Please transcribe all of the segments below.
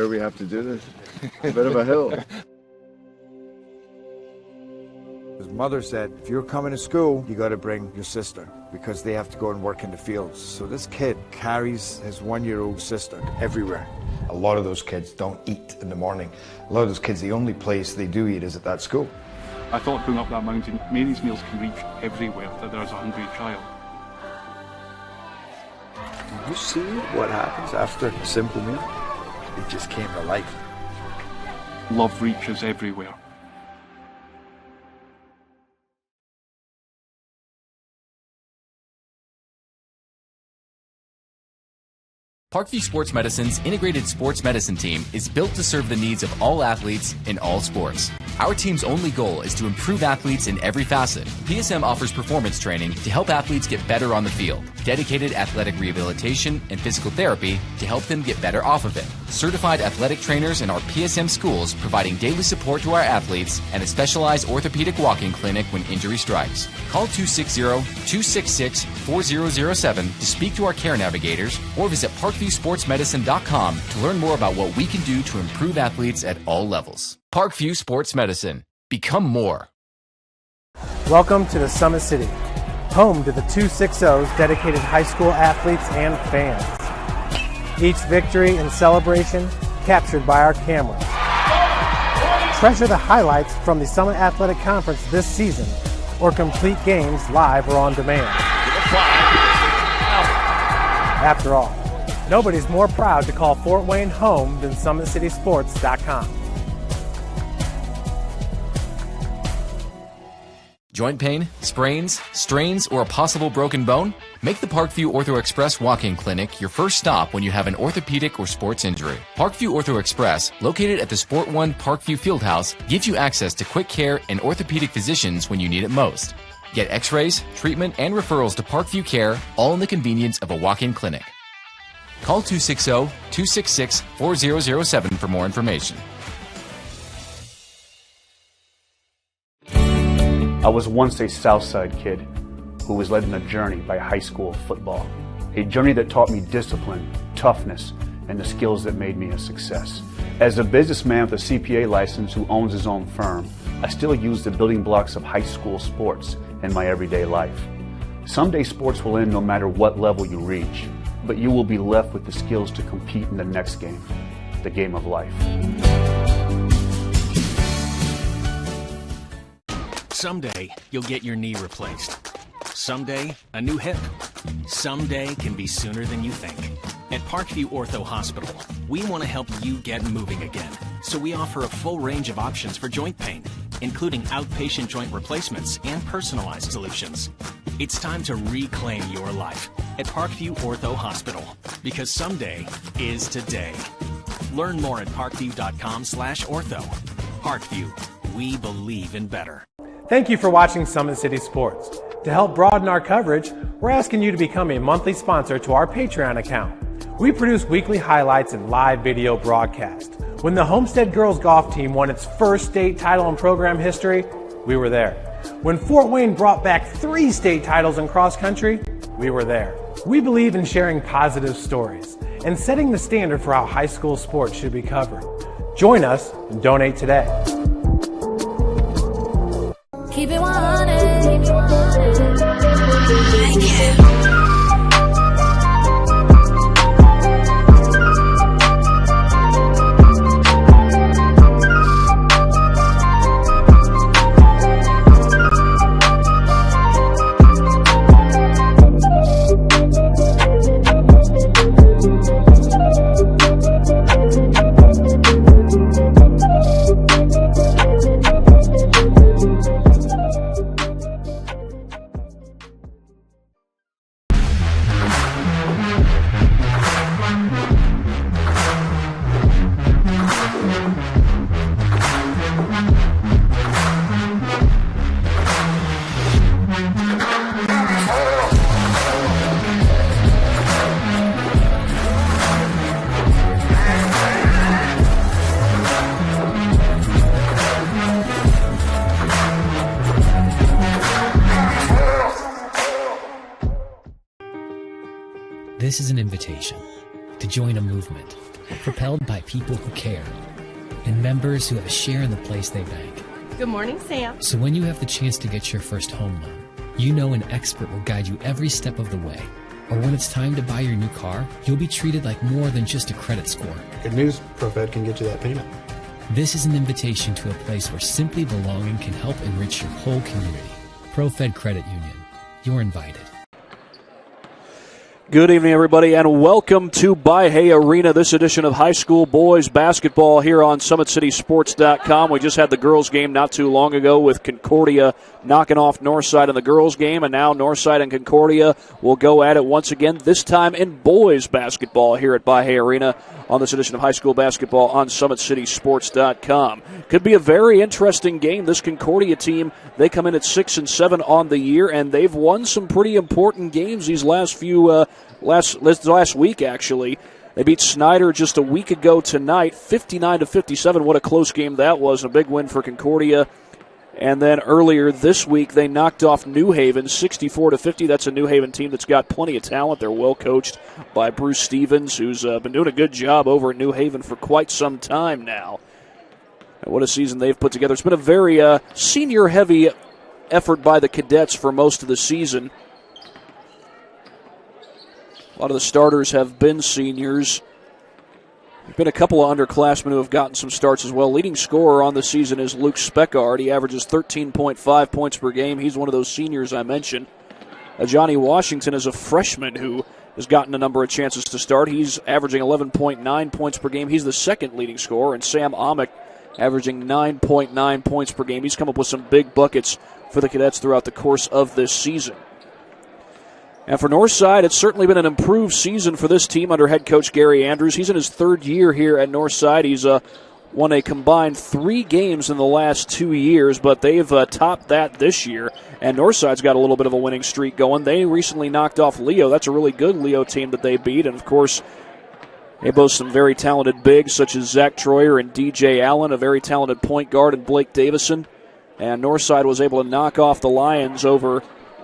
We have to do this. A bit of a hill. His mother said, if you're coming to school, you got to bring your sister because they have to go and work in the fields. So this kid carries his 1-year-old sister everywhere. A lot of those kids don't eat in the morning. A lot of those kids, the only place they do eat is at that school. I thought going up that mountain, Mary's meals can reach everywhere that there's a hungry child. You see what happens after a simple meal? It just came to life. Love reaches everywhere. Parkview Sports Medicine's integrated sports medicine team is built to serve the needs of all athletes in all sports. Our team's only goal is to improve athletes in every facet. PSM offers performance training to help athletes get better on the field, dedicated athletic rehabilitation and physical therapy to help them get better off of it, certified athletic trainers in our PSM schools providing daily support to our athletes, and a specialized orthopedic walk-in clinic when injury strikes. Call 260-266-4007 to speak to our care navigators or visit ParkviewSportsMedicine.com to learn more about what we can do to improve athletes at all levels. Parkview Sports Medicine. Become more. Welcome to the Summit City, home to the 260's dedicated high school athletes and fans. Each victory and celebration captured by our cameras. Treasure the highlights from the Summit Athletic Conference this season or complete games live or on demand. After all, nobody's more proud to call Fort Wayne home than SummitCitySports.com. Joint pain, sprains, strains, or a possible broken bone? Make the Parkview Ortho Express walk-in clinic your first stop when you have an orthopedic or sports injury. Parkview Ortho Express, located at the Sport One Parkview Fieldhouse, gives you access to quick care and orthopedic physicians when you need it most. Get x-rays, treatment, and referrals to Parkview Care, all in the convenience of a walk-in clinic. Call 260-266-4007 for more information. I was once a Southside kid who was led on a journey by high school football. A journey that taught me discipline, toughness, and the skills that made me a success. As a businessman with a CPA license who owns his own firm, I still use the building blocks of high school sports in my everyday life. Someday sports will end no matter what level you reach, but you will be left with the skills to compete in the next game, the game of life. Someday, you'll get your knee replaced. Someday, a new hip. Someday can be sooner than you think. At Parkview Ortho Hospital, we want to help you get moving again. So we offer a full range of options for joint pain, including outpatient joint replacements and personalized solutions. It's time to reclaim your life at Parkview Ortho Hospital, because someday is today. Learn more at parkview.com/ortho. Parkview, we believe in better. Thank you for watching Summit City Sports. To help broaden our coverage, we're asking you to become a monthly sponsor to our Patreon account. We produce weekly highlights and live video broadcasts. When the Homestead Girls Golf Team won its first state title in program history, we were there. When Fort Wayne brought back 3 state titles in cross country, we were there. We believe in sharing positive stories and setting the standard for how high school sports should be covered. Join us and donate today. Keep it 100. This is an invitation to join a movement propelled by people who care and members who have a share in the place they bank. Good morning, Sam. So when you have the chance to get your first home loan, you know an expert will guide you every step of the way. Or when it's time to buy your new car, you'll be treated like more than just a credit score. Good news, ProFed can get you that payment. This is an invitation to a place where simply belonging can help enrich your whole community. ProFed Credit Union. You're invited. Good evening, everybody, and welcome to Bahia Arena, this edition of high school boys basketball here on SummitCitySports.com. We just had the girls' game not too long ago with Concordia knocking off Northside in the girls' game, and now Northside and Concordia will go at it once again, this time in boys basketball here at Bahia Arena on this edition of high school basketball on SummitCitySports.com. Could be a very interesting game. This Concordia team, they come in at 6-7 on the year, and they've won some pretty important games these last week, actually. They beat Snyder just a week ago tonight, 59-57. What a close game that was, a big win for Concordia. And then earlier this week, they knocked off New Haven 64-50. That's a New Haven team that's got plenty of talent. They're well coached by Bruce Stevens, who's been doing a good job over at New Haven for quite some time now. And what a season they've put together. It's been a very senior-heavy effort by the cadets for most of the season. A lot of the starters have been seniors. There have been a couple of underclassmen who have gotten some starts as well. Leading scorer on the season is Luke Speckard. He averages 13.5 points per game. He's one of those seniors I mentioned. Johnny Washington is a freshman who has gotten a number of chances to start. He's averaging 11.9 points per game. He's the second leading scorer. And Sam Amick averaging 9.9 points per game. He's come up with some big buckets for the cadets throughout the course of this season. And for Northside, it's certainly been an improved season for this team under head coach Gary Andrews. He's in his third year here at Northside. He's won a combined 3 games in the last 2 years, but they've topped that this year. And Northside's got a little bit of a winning streak going. They recently knocked off Leo. That's a really good Leo team that they beat. And, of course, they boast some very talented bigs such as Zach Troyer and DJ Allen, a very talented point guard, and Blake Davison. And Northside was able to knock off the Lions over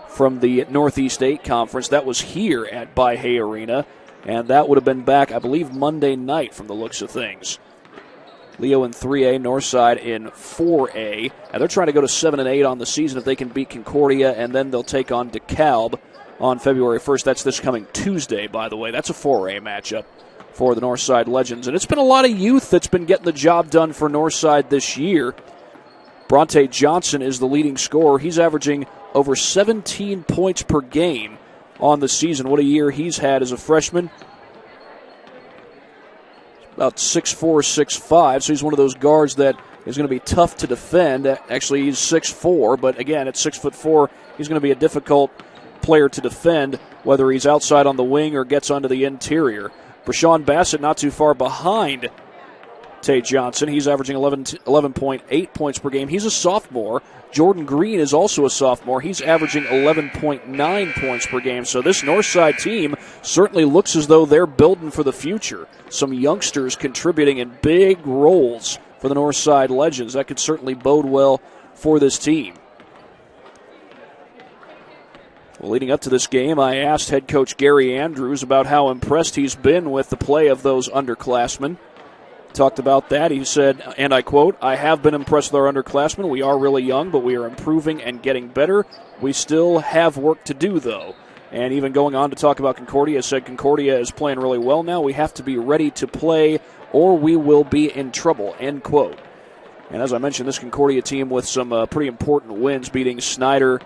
from the Northeast 8 Conference. That was here at Bahia Arena, and that would have been back, I believe, Monday night from the looks of things. Leo in 3A, Northside in 4A, and they're trying to go to 7-8 on the season if they can beat Concordia, and then they'll take on DeKalb on February 1st. That's this coming Tuesday, by the way. That's a 4A matchup for the Northside Legends, and it's been a lot of youth that's been getting the job done for Northside this year. Bronte Johnson is the leading scorer. He's averaging over 17 points per game on the season. What a year he's had as a freshman. About 6'4", 6'5", so he's one of those guards that is going to be tough to defend. Actually, he's 6'4", but again, at 6'4", he's going to be a difficult player to defend, whether he's outside on the wing or gets onto the interior. Brashawn Bassett not too far behind Tate Johnson. He's averaging 11.8 points per game. He's a sophomore. Jordan Green is also a sophomore. He's averaging 11.9 points per game. So this Northside team certainly looks as though they're building for the future. Some youngsters contributing in big roles for the Northside Legends. That could certainly bode well for this team. Well, leading up to this game, I asked head coach Gary Andrews about how impressed he's been with the play of those underclassmen. Talked about that. He said, and I quote, "I have been impressed with our underclassmen. We are really young, but we are improving and getting better. We still have work to do, though." And even going on to talk about Concordia, said Concordia is playing really well now. We have to be ready to play or we will be in trouble, end quote. And as I mentioned, this Concordia team with some pretty important wins, beating Snyder.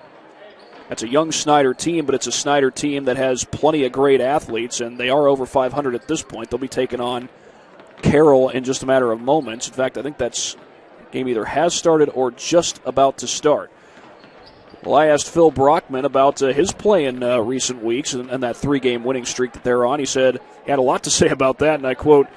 That's a young Snyder team, but it's a Snyder team that has plenty of great athletes, and they are over 500 at this point. They'll be taking on Carroll in just a matter of moments. In fact, I think that game either has started or just about to start. Well, I asked Phil Brockman about his play in recent weeks and that 3-game winning streak that they're on. He said he had a lot to say about that, and I quote,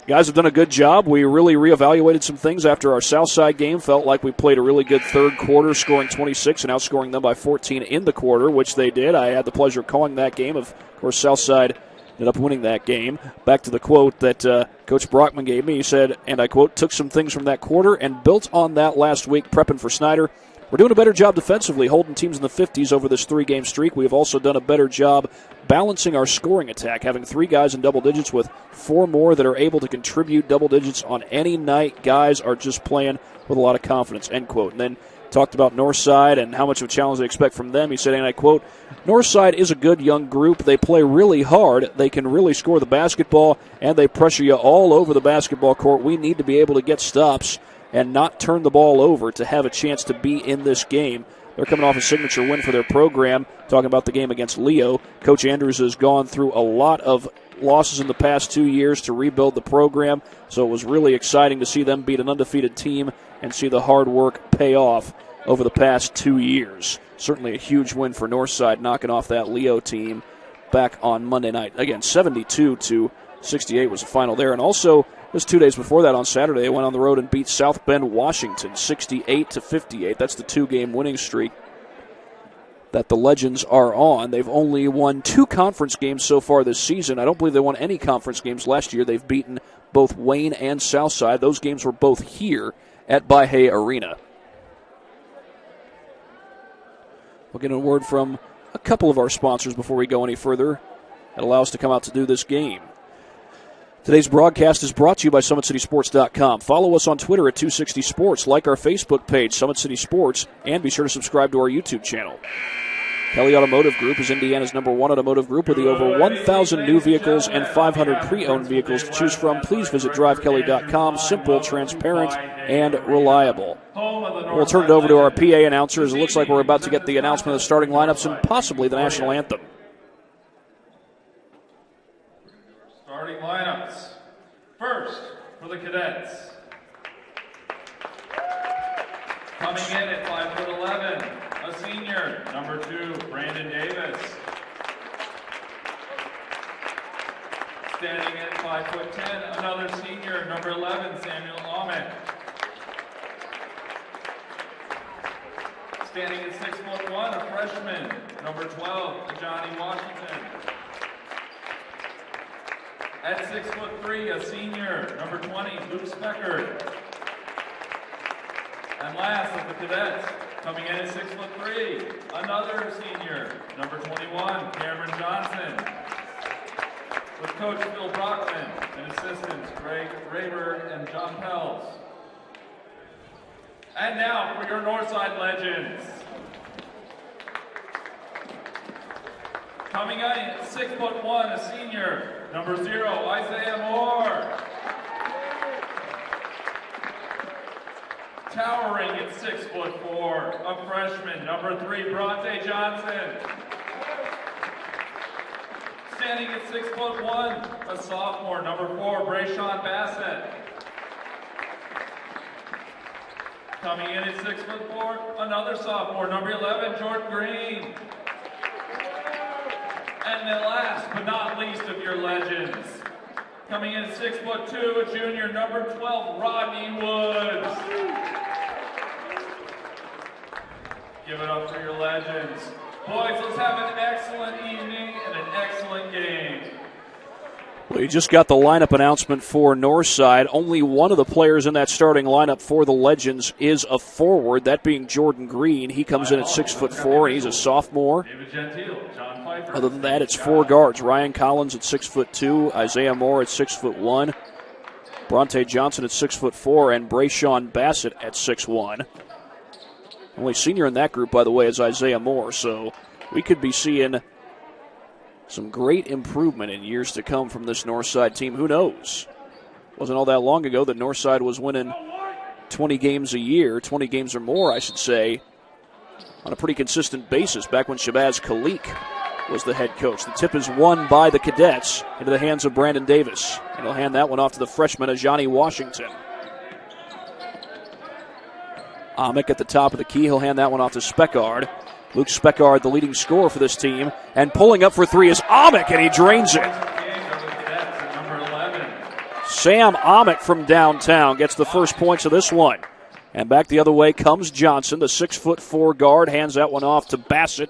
"Guys have done a good job. We really reevaluated some things after our Southside game. Felt like we played a really good third quarter, scoring 26 and outscoring them by 14 in the quarter," which they did. I had the pleasure of calling that game. Of course, Southside ended up winning that game. Back to the quote that Coach Brockman gave me. He said, and I quote, "Took some things from that quarter and built on that last week prepping for Snyder. We're doing a better job defensively, holding teams in the 50s over this 3-game streak. We have also done a better job balancing our scoring attack, having 3 guys in double digits with 4 more that are able to contribute double digits on any night. Guys are just playing with a lot of confidence, end quote. And then talked about Northside and how much of a challenge they expect from them. He said, and I quote, Northside is a good young group. They play really hard. They can really score the basketball, and they pressure you all over the basketball court. We need to be able to get stops and not turn the ball over to have a chance to be in this game. They're coming off a signature win for their program. Talking about the game against Leo, Coach Andrews has gone through a lot of losses in the past 2 years to rebuild the program, so it was really exciting to see them beat an undefeated team and see the hard work pay off over the past 2 years. Certainly a huge win for Northside, knocking off that Leo team back on Monday night. Again, 72-68 was the final there. And also, just 2 days before that on Saturday, they went on the road and beat South Bend, Washington, 68-58. That's the 2-game winning streak that the Legends are on. They've only won 2 conference games so far this season. I don't believe they won any conference games last year. They've beaten both Wayne and Southside. Those games were both here at Bahia Arena. We'll get a word from a couple of our sponsors before we go any further that allow us to come out to do this game. Today's broadcast is brought to you by SummitCitySports.com. Follow us on Twitter at 260Sports, like our Facebook page, Summit City Sports, and be sure to subscribe to our YouTube channel. Kelly Automotive Group is Indiana's #1 automotive group with the over 1,000 new vehicles and 500 pre-owned vehicles to choose from. Please visit DriveKelly.com. Simple, transparent, and reliable. We'll turn it over to our PA announcer as it looks like we're about to get the announcement of the starting lineups and possibly the national anthem. Starting lineups. First, for the cadets. Coming in at 5'11", a senior, #2, Brandon Davis. Standing at 5'10", another senior, #11, Samuel Amick. Standing at 6'1", a freshman, #12, Johnny Washington. At 6'3", a senior, #20, Luke Specker. And last of the cadets, coming in at 6'3", another senior, #21, Cameron Johnson. With Coach Phil Brockman and assistants Greg Rayburn and John Pels. And now for your Northside Legends. Coming in at 6'1", a senior, #0, Isaiah Moore. Towering at 6'4", a freshman, #3, Bronte Johnson. Standing at 6'1", a sophomore, #4, Brayshawn Bassett. Coming in at 6'4", another sophomore, #11, Jordan Green. And the last but not least of your legends, coming in at 6'2", a junior, #12, Rodney Woods. Give it up for your legends. Boys, let's have an excellent evening and an excellent game. Well, you just got the lineup announcement for Northside. Only one of the players in that starting lineup for the Legends is a forward, that being Jordan Green. He comes in at 6'4", and he's a sophomore. Other than that, it's 4 guards. Ryan Collins at 6'2", Isaiah Moore at 6'1", Bronte Johnson at 6'4", and Brayshawn Bassett at 6'1". Only senior in that group, by the way, is Isaiah Moore, so we could be seeing some great improvement in years to come from this Northside team. Who knows? Wasn't all that long ago that Northside was winning 20 games a year, 20 games or more, I should say, on a pretty consistent basis back when Shabazz Khalik was the head coach. The tip is won by the cadets into the hands of Brandon Davis, and he'll hand that one off to the freshman, Ajani Washington. Amick at the top of the key. He'll hand that one off to Speckard. Luke Speckard, the leading scorer for this team. And pulling up for 3 is Amick, and he drains it. Sam Amick from downtown gets the first points of this one. And back the other way comes Johnson, the 6'4" guard. Hands that one off to Bassett.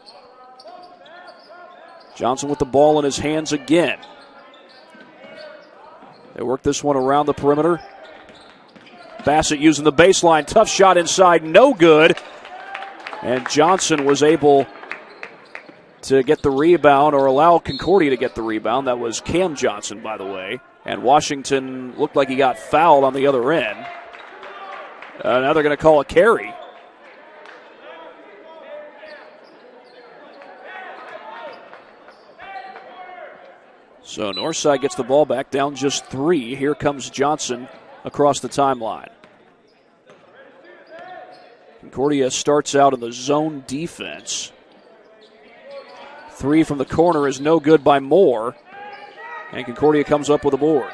Johnson with the ball in his hands again. They work this one around the perimeter. Bassett using the baseline. Tough shot inside. No good. And Johnson was able to get the rebound or allow Concordia to get the rebound. That was Cam Johnson, by the way. And Washington looked like he got fouled on the other end. Now they're going to call a carry. So Northside gets the ball back, down just 3. Here comes Johnson across the timeline. Concordia starts out in the zone defense. 3 from the corner is no good by Moore. And Concordia comes up with a board.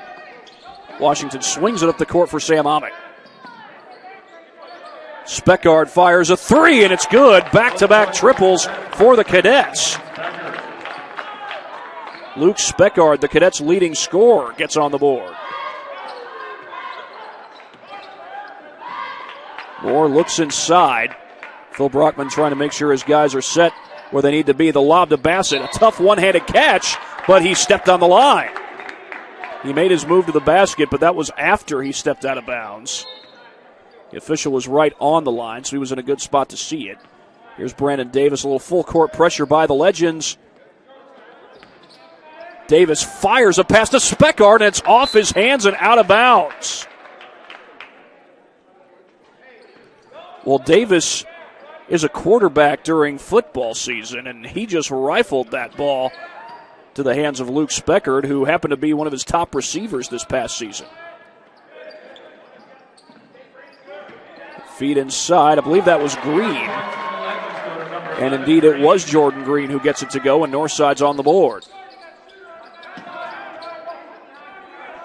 Washington swings it up the court for Sam Amick. Speckard fires a 3, and it's good. Back-to-back triples for the Cadets. Luke Speckard, the Cadets' leading scorer, gets on the board. Moore looks inside. Phil Brockman trying to make sure his guys are set where they need to be. The lob to Bassett. A tough one-handed catch, but he stepped on the line. He made his move to the basket, but that was after he stepped out of bounds. The official was right on the line, so he was in a good spot to see it. Here's Brandon Davis, a little full-court pressure by the Legends. Davis fires a pass to Speckard, and it's off his hands and out of bounds. Well, Davis is a quarterback during football season, and he just rifled that ball to the hands of Luke Speckard, who happened to be one of his top receivers this past season. Feed inside. I believe that was Green. And indeed, it was Jordan Green who gets it to go, and Northside's on the board.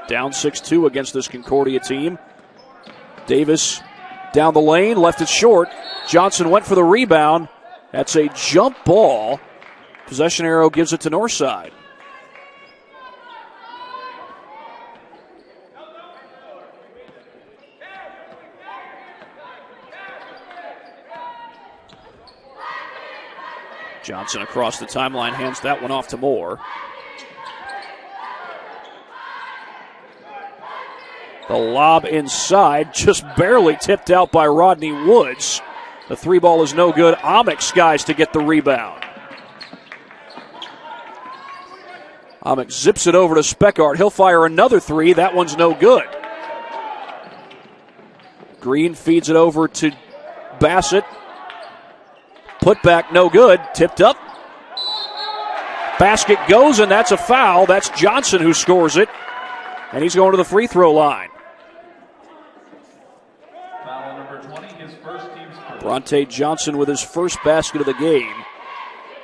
Down 6-2 against this Concordia team. Davis down the lane, left it short. Johnson went for the rebound. That's a jump ball. Possession arrow gives it to Northside. Johnson across the timeline, hands that one off to Moore. The lob inside, just barely tipped out by Rodney Woods. The 3 ball is no good. Amick skies to get the rebound. Amick zips it over to Speckard. He'll fire another 3. That one's no good. Green feeds it over to Bassett. Put back, no good. Tipped up. Basket goes, and that's a foul. That's Johnson who scores it. And he's going to the free throw line. Foul number 20, his first team's first. Bronte Johnson with his first basket of the game.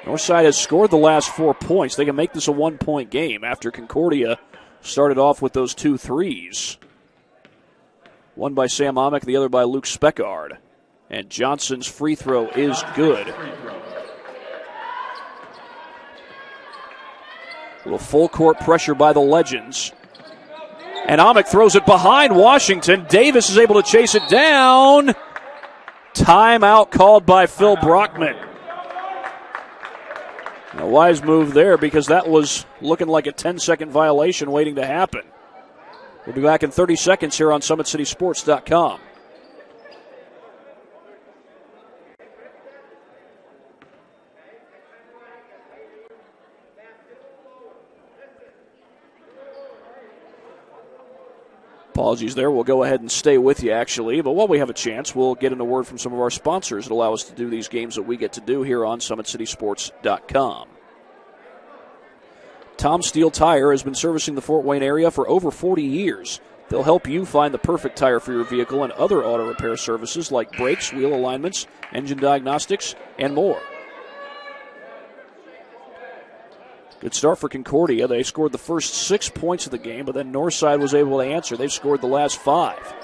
Northside has scored the last 4 points. They can make this a 1-point game after Concordia started off with those 2 threes. One by Sam Amick, the other by Luke Speckard. And Johnson's free throw is good. A little full court pressure by the Legends. And Amick throws it behind Washington. Davis is able to chase it down. Timeout called by Phil Brockman. A wise move there because that was looking like a 10-second violation waiting to happen. We'll be back in 30 seconds here on SummitCitySports.com. Apologies there. We'll go ahead and stay with you, actually. But while we have a chance, we'll get in a word from some of our sponsors that allow us to do these games that we get to do here on SummitCitySports.com. Tom Steel Tire has been servicing the Fort Wayne area for over 40 years. They'll help you find the perfect tire for your vehicle and other auto repair services like brakes, wheel alignments, engine diagnostics, and more. Good start for Concordia. They scored the first 6 points of the game, but then Northside was able to answer. They've scored the last 5.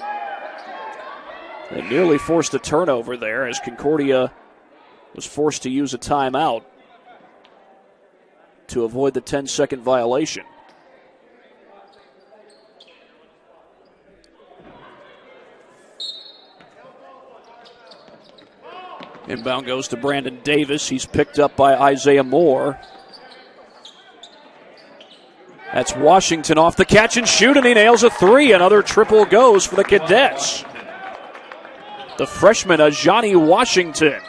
They nearly forced a turnover there as Concordia was forced to use a timeout to avoid the 10-second violation. Inbound goes to Brandon Davis. He's picked up by Isaiah Moore. That's Washington off the catch and shoot, and he nails a 3. Another triple goes for the Cadets. The freshman, Ajani Washington,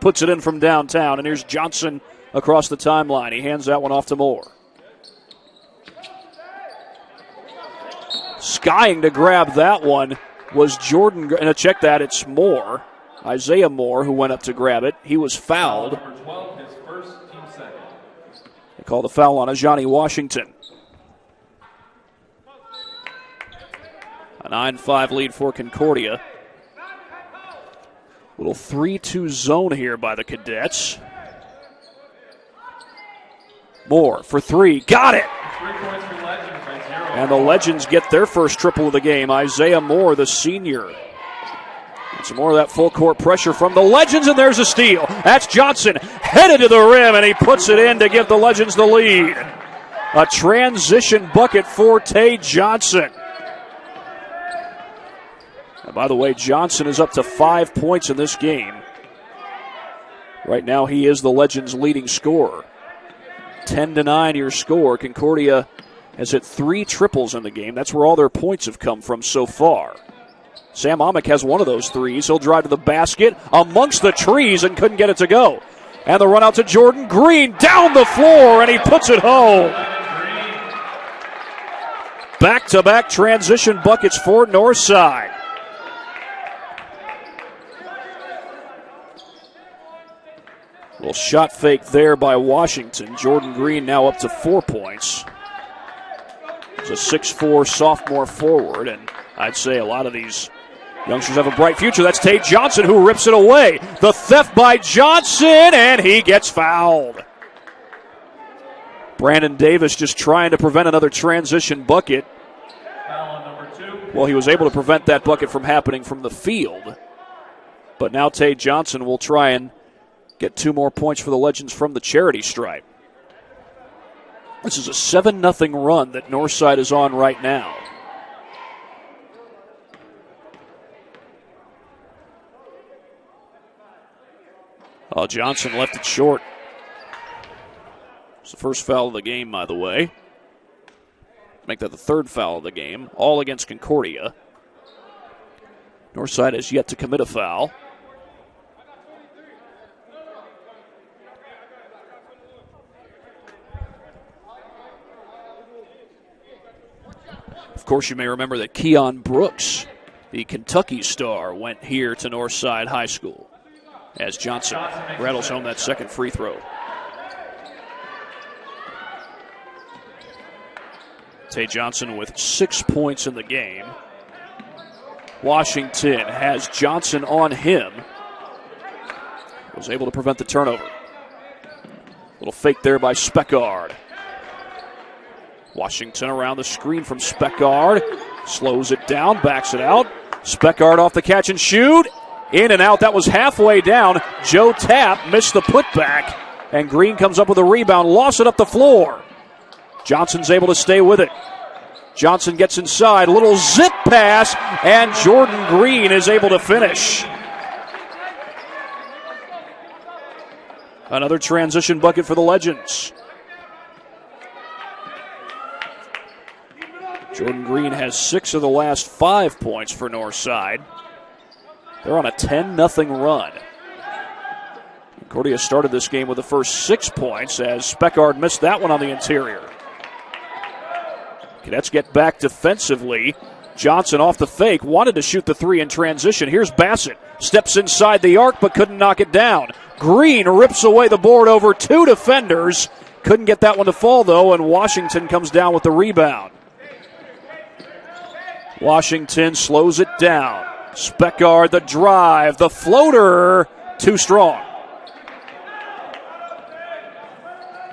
puts it in from downtown, and here's Johnson across the timeline. He hands that one off to Moore. Skying to grab that one was Jordan. And check that, it's Moore. Isaiah Moore who went up to grab it. He was fouled. Number 12, his first, team second. They call the foul on Ajani Washington. A 9-5 lead for Concordia. Little 3-2 zone here by the Cadets. Moore for three. Got it! 3 points for Legends by 0. And the Legends get their first triple of the game. Isaiah Moore, the senior. And some more of that full court pressure from the Legends, and there's a steal. That's Johnson headed to the rim, and he puts it in to give the Legends the lead. A transition bucket for Tay Johnson. And by the way, Johnson is up to 5 points in this game. Right now, he is the Legends' leading scorer. 10-9 your score. Concordia has hit 3 triples in the game. That's where all their points have come from so far. Sam Amick has one of those threes. He'll drive to the basket amongst the trees and couldn't get it to go. And the run out to Jordan Green down the floor, and he puts it home. Back-to-back transition buckets for Northside. Little shot fake there by Washington. Jordan Green now up to 4 points. He's a 6'4 sophomore forward, and I'd say a lot of these youngsters have a bright future. That's Tate Johnson who rips it away. The theft by Johnson, and he gets fouled. Brandon Davis just trying to prevent another transition bucket. Foul on number 2. Well, he was able to prevent that bucket from happening from the field. But now Tate Johnson will try and get 2 more points for the Legends from the charity stripe. This is a 7-0 run that Northside is on right now. Oh, Johnson left it short. It's the first foul of the game, by the way. Make that the 3rd foul of the game, all against Concordia. Northside has yet to commit a foul. Of course, you may remember that Keon Brooks, the Kentucky star, went here to Northside High School as Johnson rattles home that second free throw. Tay Johnson with 6 points in the game. Washington has Johnson on him. Was able to prevent the turnover. Little fake there by Speckard. Washington around the screen from Speckard. Slows it down, backs it out. Speckard off the catch and shoot. In and out. That was halfway down. Joe Tapp missed the putback. And Green comes up with a rebound. Lost it up the floor. Johnson's able to stay with it. Johnson gets inside. A little zip pass. And Jordan Green is able to finish. Another transition bucket for the Legends. Jordan Green has 6 of the last 5 points for Northside. They're on a 10-0 run. Concordia started this game with the first 6 points as Speckard missed that one on the interior. Cadets get back defensively. Johnson off the fake, wanted to shoot the 3 in transition. Here's Bassett. Steps inside the arc but couldn't knock it down. Green rips away the board over 2 defenders. Couldn't get that one to fall though, and Washington comes down with the rebound. Washington slows it down. Speckard, the drive, the floater, too strong.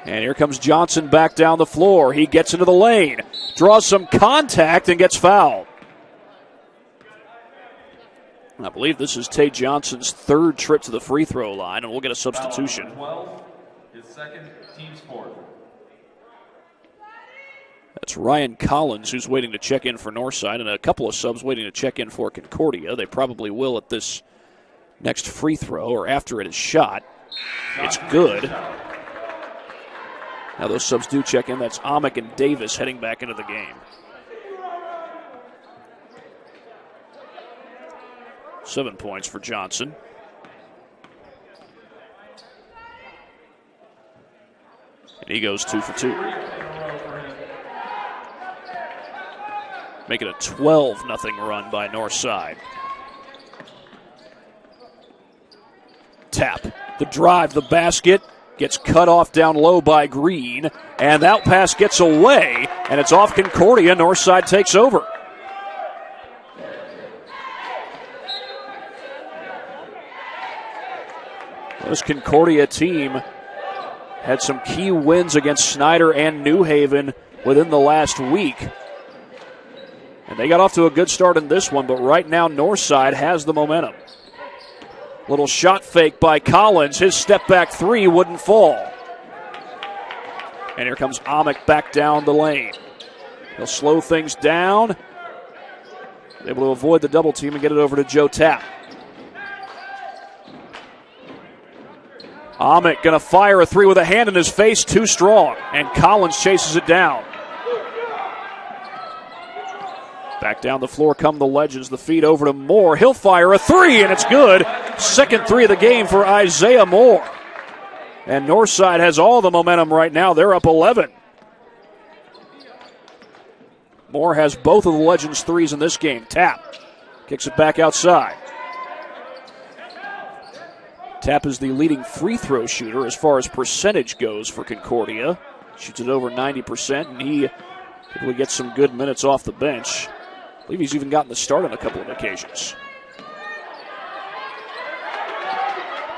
And here comes Johnson back down the floor. He gets into the lane, draws some contact, and gets fouled. I believe this is Tay Johnson's 3rd trip to the free throw line, and we'll get a substitution. 12, his second, team sport. That's Ryan Collins, who's waiting to check in for Northside, and a couple of subs waiting to check in for Concordia. They probably will at this next free throw, or after it is shot. It's good. Now those subs do check in. That's Amick and Davis heading back into the game. 7 points for Johnson. He goes 2 for 2. Make it a 12-0 run by Northside. Tap, the drive, the basket, gets cut off down low by Green, and that pass gets away, and it's off Concordia. Northside takes over. This Concordia team had some key wins against Snyder and New Haven within the last week. And they got off to a good start in this one, but right now Northside has the momentum. Little shot fake by Collins. His step back three wouldn't fall. And here comes Amick back down the lane. He'll slow things down. Able to avoid the double team and get it over to Joe Tapp. Amick going to fire a three with a hand in his face, too strong. And Collins chases it down. Back down the floor come the Legends. The feed over to Moore. He'll fire a three, and it's good. Second three of the game for Isaiah Moore. And Northside has all the momentum right now. They're up 11. Moore has both of the Legends' threes in this game. Tap kicks it back outside. Tap is the leading free throw shooter as far as percentage goes for Concordia. Shoots it over 90%, and he typically gets some good minutes off the bench. I believe he's even gotten the start on a couple of occasions.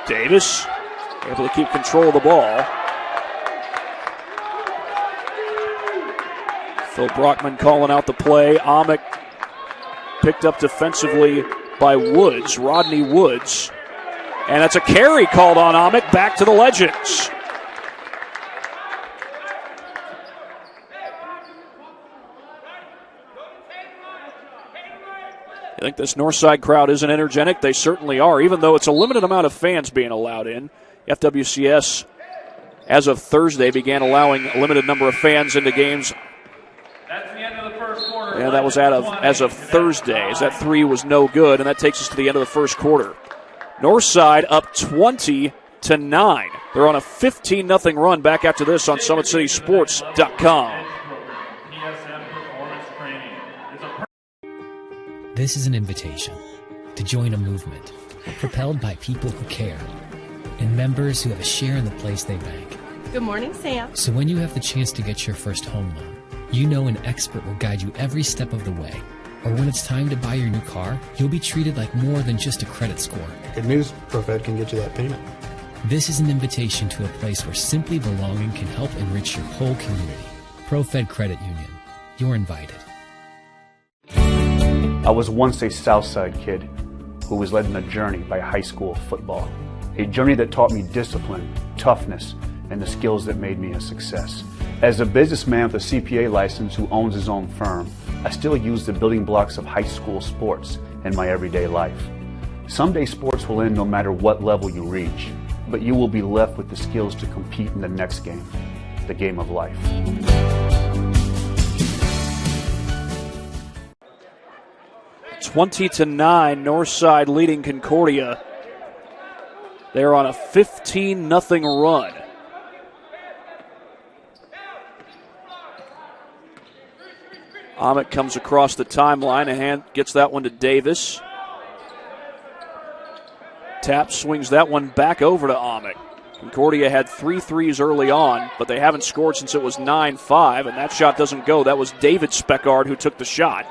Davis able to keep control of the ball. Phil Brockman calling out the play. Amick picked up defensively by Woods, Rodney Woods. And that's a carry called on Amick. Back to the Legends. I think this Northside crowd isn't energetic. They certainly are, even though it's a limited amount of fans being allowed in. FWCS, as of Thursday, began allowing a limited number of fans into games. That's the end of the first quarter. And that was as of Thursday, as that three was no good, and that takes us to the end of the first quarter. Northside up 20-9. They're on a 15-0 run. Back after this on SummitCitySports.com. This is an invitation to join a movement propelled by people who care and members who have a share in the place they bank. Good morning, Sam. So when you have the chance to get your first home loan, you know an expert will guide you every step of the way. Or when it's time to buy your new car, you'll be treated like more than just a credit score. Good news, ProFed can get you that payment. This is an invitation to a place where simply belonging can help enrich your whole community. ProFed Credit Union. You're invited. I was once a Southside kid who was led on a journey by high school football. A journey that taught me discipline, toughness, and the skills that made me a success. As a businessman with a CPA license who owns his own firm, I still use the building blocks of high school sports in my everyday life. Someday sports will end no matter what level you reach, but you will be left with the skills to compete in the next game, the game of life. 20-9, Northside leading Concordia. They're on a 15-0 run. Amick comes across the timeline and gets that one to Davis. Tap swings that one back over to Amick. Concordia had 3 threes early on, but they haven't scored since it was 9-5, and that shot doesn't go. That was David Speckard who took the shot.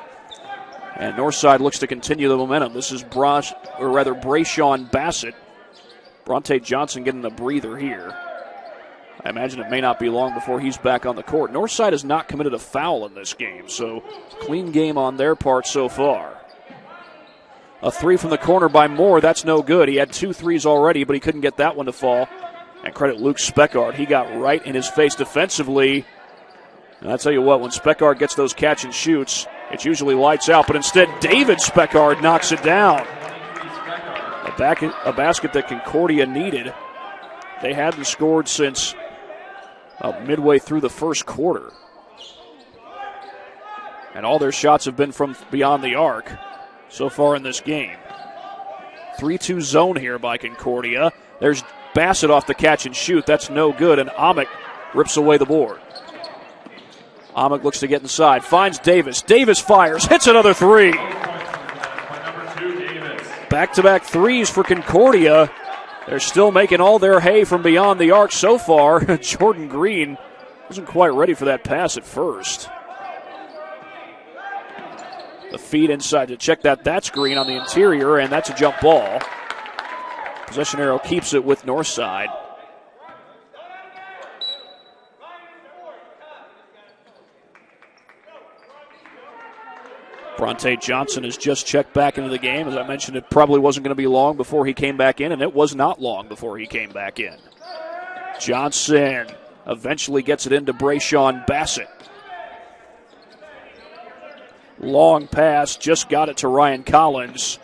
And Northside looks to continue the momentum. This is Brayshawn Bassett. Bronte Johnson getting a breather here. I imagine it may not be long before he's back on the court. Northside has not committed a foul in this game, so clean game on their part so far. A three from the corner by Moore, that's no good. He had 2 threes already, but he couldn't get that one to fall. And credit Luke Speckard. He got right in his face defensively. And I tell you what, when Speckard gets those catch and shoots, it's usually lights out, but instead David Speckard knocks it down. A basket that Concordia needed. They hadn't scored since midway through the first quarter. And all their shots have been from beyond the arc so far in this game. 3-2 zone here by Concordia. There's Bassett off the catch and shoot. That's no good, and Amick rips away the board. Amick looks to get inside, finds Davis. Davis fires, hits another three. Back-to-back threes for Concordia. They're still making all their hay from beyond the arc so far. Jordan Green wasn't quite ready for that pass at first. The feed inside to check that. That's Green on the interior, and that's a jump ball. Possession arrow keeps it with Northside. Bronte Johnson has just checked back into the game. As I mentioned, it probably wasn't going to be long before he came back in, and it was not long before he came back in. Johnson eventually gets it into Brayshawn Bassett. Long pass, just got it to Ryan Collins.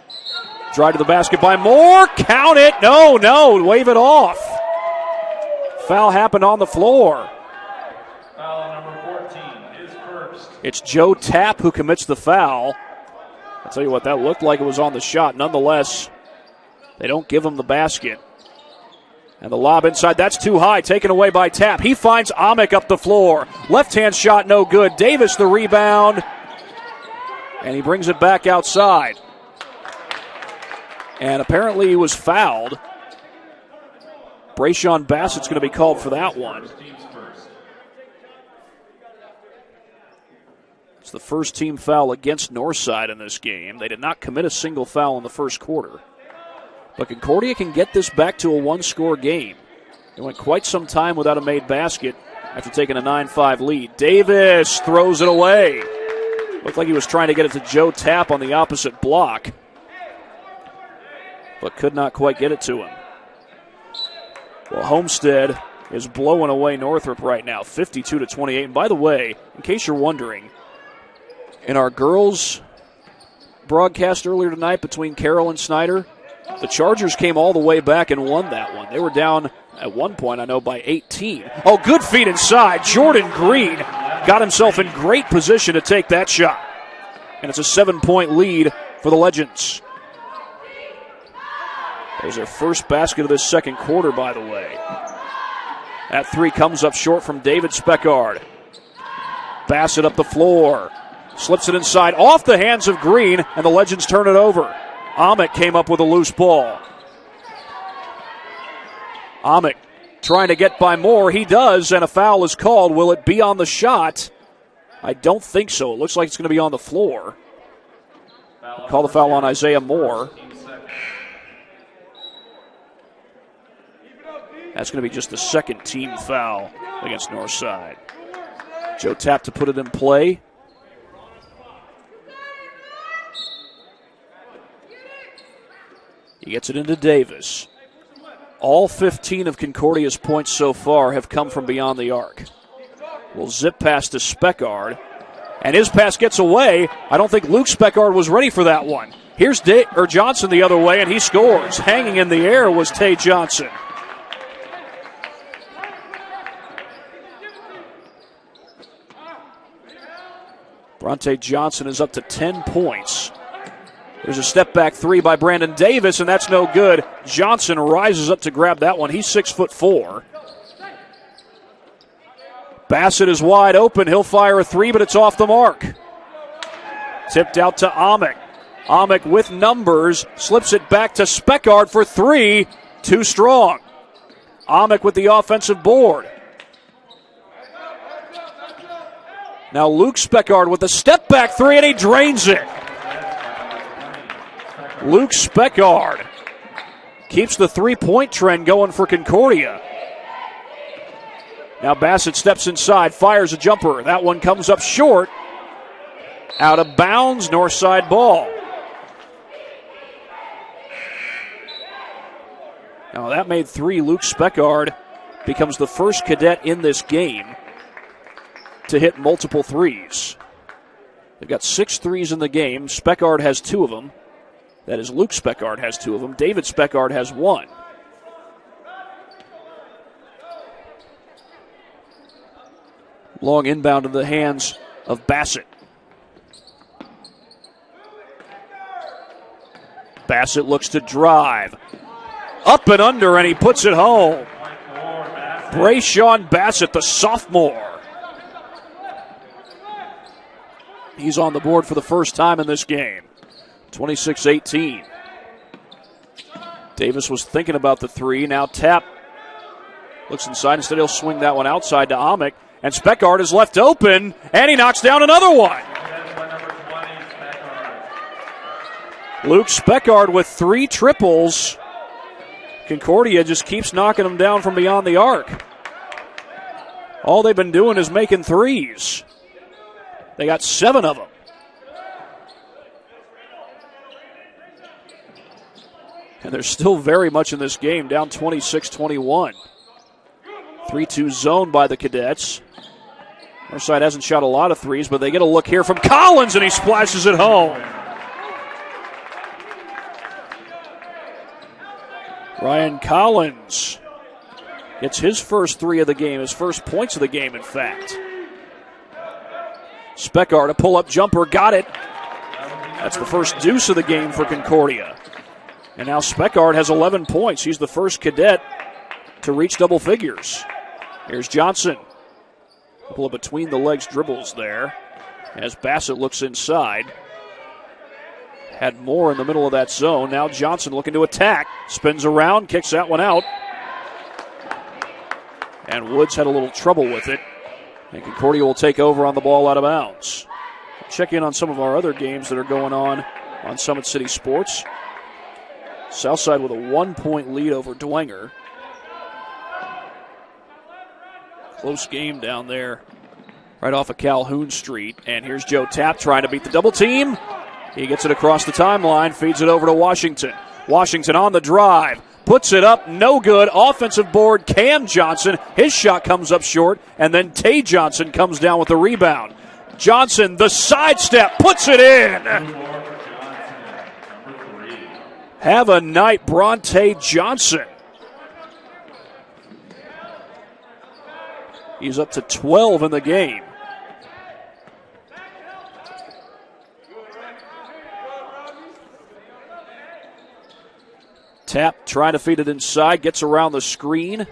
Drive to the basket by Moore. Count it. No, wave it off. Foul happened on the floor. Foul number 14 is first. It's Joe Tapp who commits the foul. I'll tell you what, that looked like it was on the shot. Nonetheless, they don't give him the basket. And the lob inside, that's too high, taken away by Tapp. He finds Amick up the floor. Left-hand shot, no good. Davis the rebound. And he brings it back outside. And apparently he was fouled. Brayshawn Bassett's going to be called for that one. It's the first team foul against Northside in this game. They did not commit a single foul in the first quarter. But Concordia can get this back to a one-score game. They went quite some time without a made basket after taking a 9-5 lead. Davis throws it away. Looked like he was trying to get it to Joe Tapp on the opposite block, but could not quite get it to him. Well, Homestead is blowing away Northrop right now, 52-28. And by the way, in case you're wondering, in our girls' broadcast earlier tonight between Carroll and Snyder, the Chargers came all the way back and won that one. They were down at one point, I know, by 18. Oh, good feed inside. Jordan Green got himself in great position to take that shot. And it's a 7-point lead for the Legends. There's their first basket of this second quarter, by the way. That three comes up short from David Speckard. Bassett up the floor. Slips it inside off the hands of Green, and the Legends turn it over. Amick came up with a loose ball. Amick trying to get by Moore. He does, and a foul is called. Will it be on the shot? I don't think so. It looks like it's going to be on the floor. Call the foul on Isaiah Moore. That's going to be just the second team foul against Northside. Joe Tapp to put it in play. He gets it into Davis. All 15 of Concordia's points so far have come from beyond the arc. Will zip pass to Speckard, and his pass gets away. I don't think Luke Speckard was ready for that one. Here's Johnson the other way, and he scores. Hanging in the air was Tay Johnson. Bronte Johnson is up to 10 points. There's a step-back three by Brandon Davis, and that's no good. Johnson rises up to grab that one. He's 6'4". Bassett is wide open. He'll fire a three, but it's off the mark. Tipped out to Amick. Amick with numbers. Slips it back to Speckard for three. Too strong. Amick with the offensive board. Now Luke Speckard with a step-back three, and he drains it. Luke Speckard keeps the three-point trend going for Concordia. Now Bassett steps inside, fires a jumper. That one comes up short. Out of bounds, Northside ball. Now that made three. Luke Speckard becomes the first cadet in this game to hit multiple threes. They've got 6 threes in the game. Speckard has 2 of them. That is, Luke Speckard has 2 of them. David Speckard has 1. Long inbound in the hands of Bassett. Bassett looks to drive. Up and under, and he puts it home. Brayshawn Bassett, the sophomore. He's on the board for the first time in this game. 26-18. Davis was thinking about the three. Now Tapp looks inside. Instead, he'll swing that one outside to Amick. And Speckard is left open, and he knocks down another one. Luke Speckard with 3 triples. Concordia just keeps knocking them down from beyond the arc. All they've been doing is making threes. They got 7 of them. And they're still very much in this game, down 26-21. 3-2 zone by the Cadets. Northside hasn't shot a lot of threes, but they get a look here from Collins, and he splashes it home. Ryan Collins gets his first 3 of the game, his first points of the game, in fact. Speckard, a pull-up jumper, got it. That's the first deuce of the game for Concordia. And now Speckard has 11 points. He's the first Cadet to reach double figures. Here's Johnson. A couple of between-the-legs dribbles there as Bassett looks inside. Had more in the middle of that zone. Now Johnson looking to attack. Spins around, kicks that one out. And Woods had a little trouble with it. And Concordia will take over on the ball out of bounds. Check in on some of our other games that are going on Summit City Sports. Southside with a 1-point lead over Dwenger. Close game down there right off of Calhoun Street. And here's Joe Tapp trying to beat the double team. He gets it across the timeline, feeds it over to Washington. Washington on the drive, puts it up, no good. Offensive board, Cam Johnson. His shot comes up short, and then Tay Johnson comes down with the rebound. Johnson, the sidestep, puts it in. Have a night, Bronte Johnson. He's up to 12 in the game. Tapp trying to feed it inside, gets around the screen.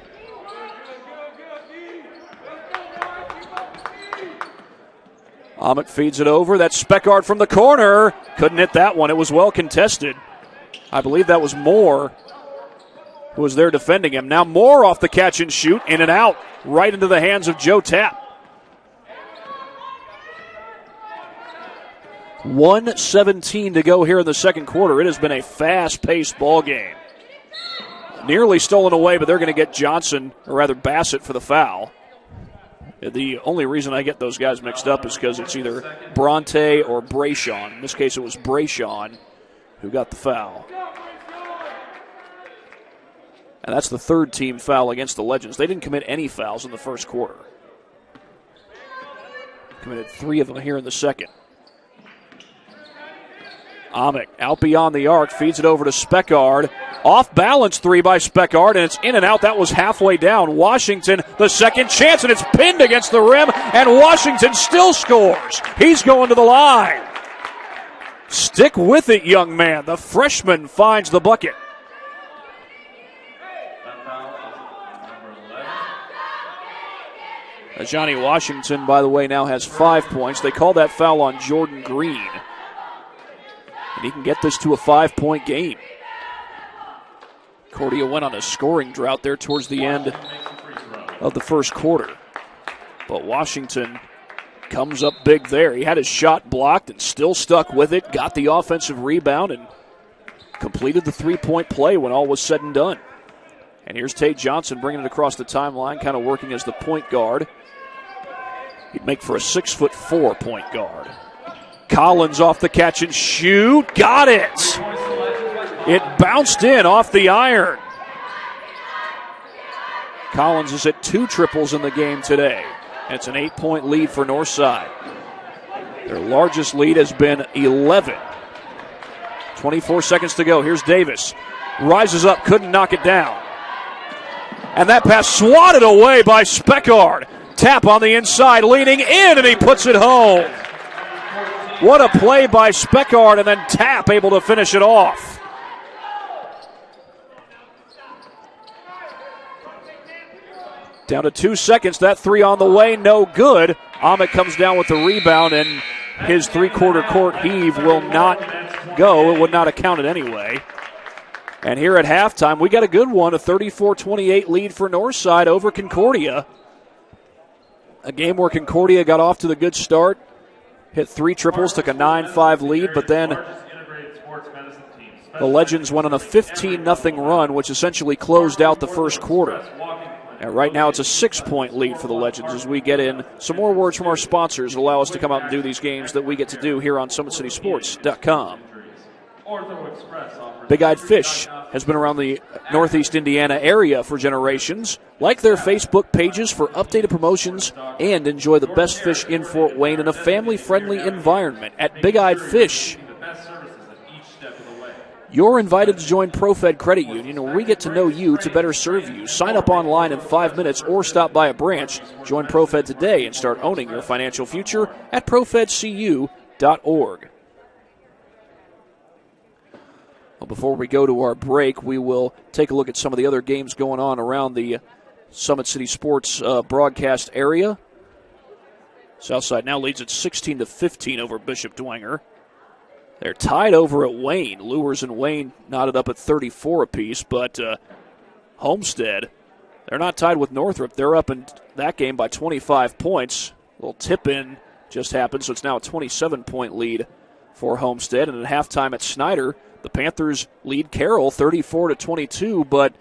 Amick feeds it over. That's Speckard from the corner. Couldn't hit that one. It was well contested. I believe that was Moore who was there defending him. Now Moore off the catch and shoot, in and out, right into the hands of Joe Tapp. 1:17 to go here in the second quarter. It has been a fast-paced ball game. Nearly stolen away, but they're going to get Johnson, or rather Bassett, for the foul. The only reason I get those guys mixed up is because it's either Bronte or Brayshawn. In this case, it was Brayshawn who got the foul. And that's the third team foul against the Legends. They didn't commit any fouls in the first quarter. Committed 3 of them here in the second. Amick out beyond the arc, feeds it over to Speckard. Off balance 3 by Speckard, and it's in and out. That was halfway down. Washington, the second chance, and it's pinned against the rim, and Washington still scores. He's going to the line. Stick with it, young man. The freshman finds the bucket. Johnny Washington, by the way, now has 5 points. They call that foul on Jordan Green. And he can get this to a 5-point game. Concordia went on a scoring drought there towards the end of the first quarter. But Washington comes up big there. He had his shot blocked and still stuck with it, got the offensive rebound, and completed the 3-point play when all was said and done. And here's Tay Johnson bringing it across the timeline, kind of working as the point guard. He'd make for a 6'4" point guard. Collins off the catch and shoot. Got it. It bounced in off the iron. Collins is at 2 triples in the game today. It's an 8-point lead for Northside. Their largest lead has been 11. 24 seconds to go. Here's Davis. Rises up, couldn't knock it down. And that pass swatted away by Speckard. Tapp on the inside, leaning in, and he puts it home. What a play by Speckard, and then Tapp able to finish it off. Down to 2 seconds. That three on the way, no good. Amick comes down with the rebound, and his three-quarter court heave will not go. It would not have counted anyway. And here at halftime, we got a good one, a 34-28 lead for Northside over Concordia. A game where Concordia got off to the good start, hit 3 triples, took a 9-5 lead, but then the Legends went on a 15-0 run, which essentially closed out the first quarter. And right now it's a 6-point lead for the Legends as we get in some more words from our sponsors that allow us to come out and do these games that we get to do here on SummitCitySports.com. Big Eyed Fish has been around the Northeast Indiana area for generations. Like their Facebook pages for updated promotions and enjoy the best fish in Fort Wayne in a family-friendly environment at Big Eyed Fish. You're invited to join ProFed Credit Union, where we get to know you to better serve you. Sign up online in 5 minutes or stop by a branch. Join ProFed today and start owning your financial future at profedcu.org. Well, before we go to our break, we will take a look at some of the other games going on around the Summit City Sports broadcast area. Southside now leads at 16-15 over Bishop Dwenger. They're tied over at Wayne. Lures and Wayne knotted up at 34 apiece, but Homestead, they're not tied with Northrop. They're up in that game by 25 points. A little tip-in just happened, so it's now a 27-point lead for Homestead. And at halftime at Snyder, the Panthers lead Carroll 34-22, but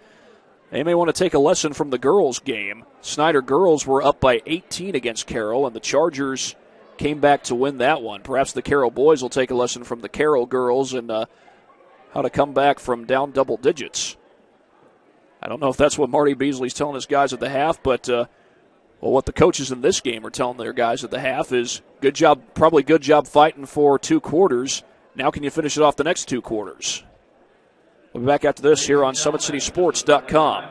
they may want to take a lesson from the girls' game. Snyder girls were up by 18 against Carroll, and the Chargers came back to win that one. Perhaps the Carroll boys will take a lesson from the Carroll girls and how to come back from down double digits. I don't know if that's what Marty Beasley's telling his guys at the half, but what the coaches in this game are telling their guys at the half is good job, probably good job fighting for 2 quarters. Now can you finish it off the next 2 quarters? We'll be back after this here on SummitCitySports.com.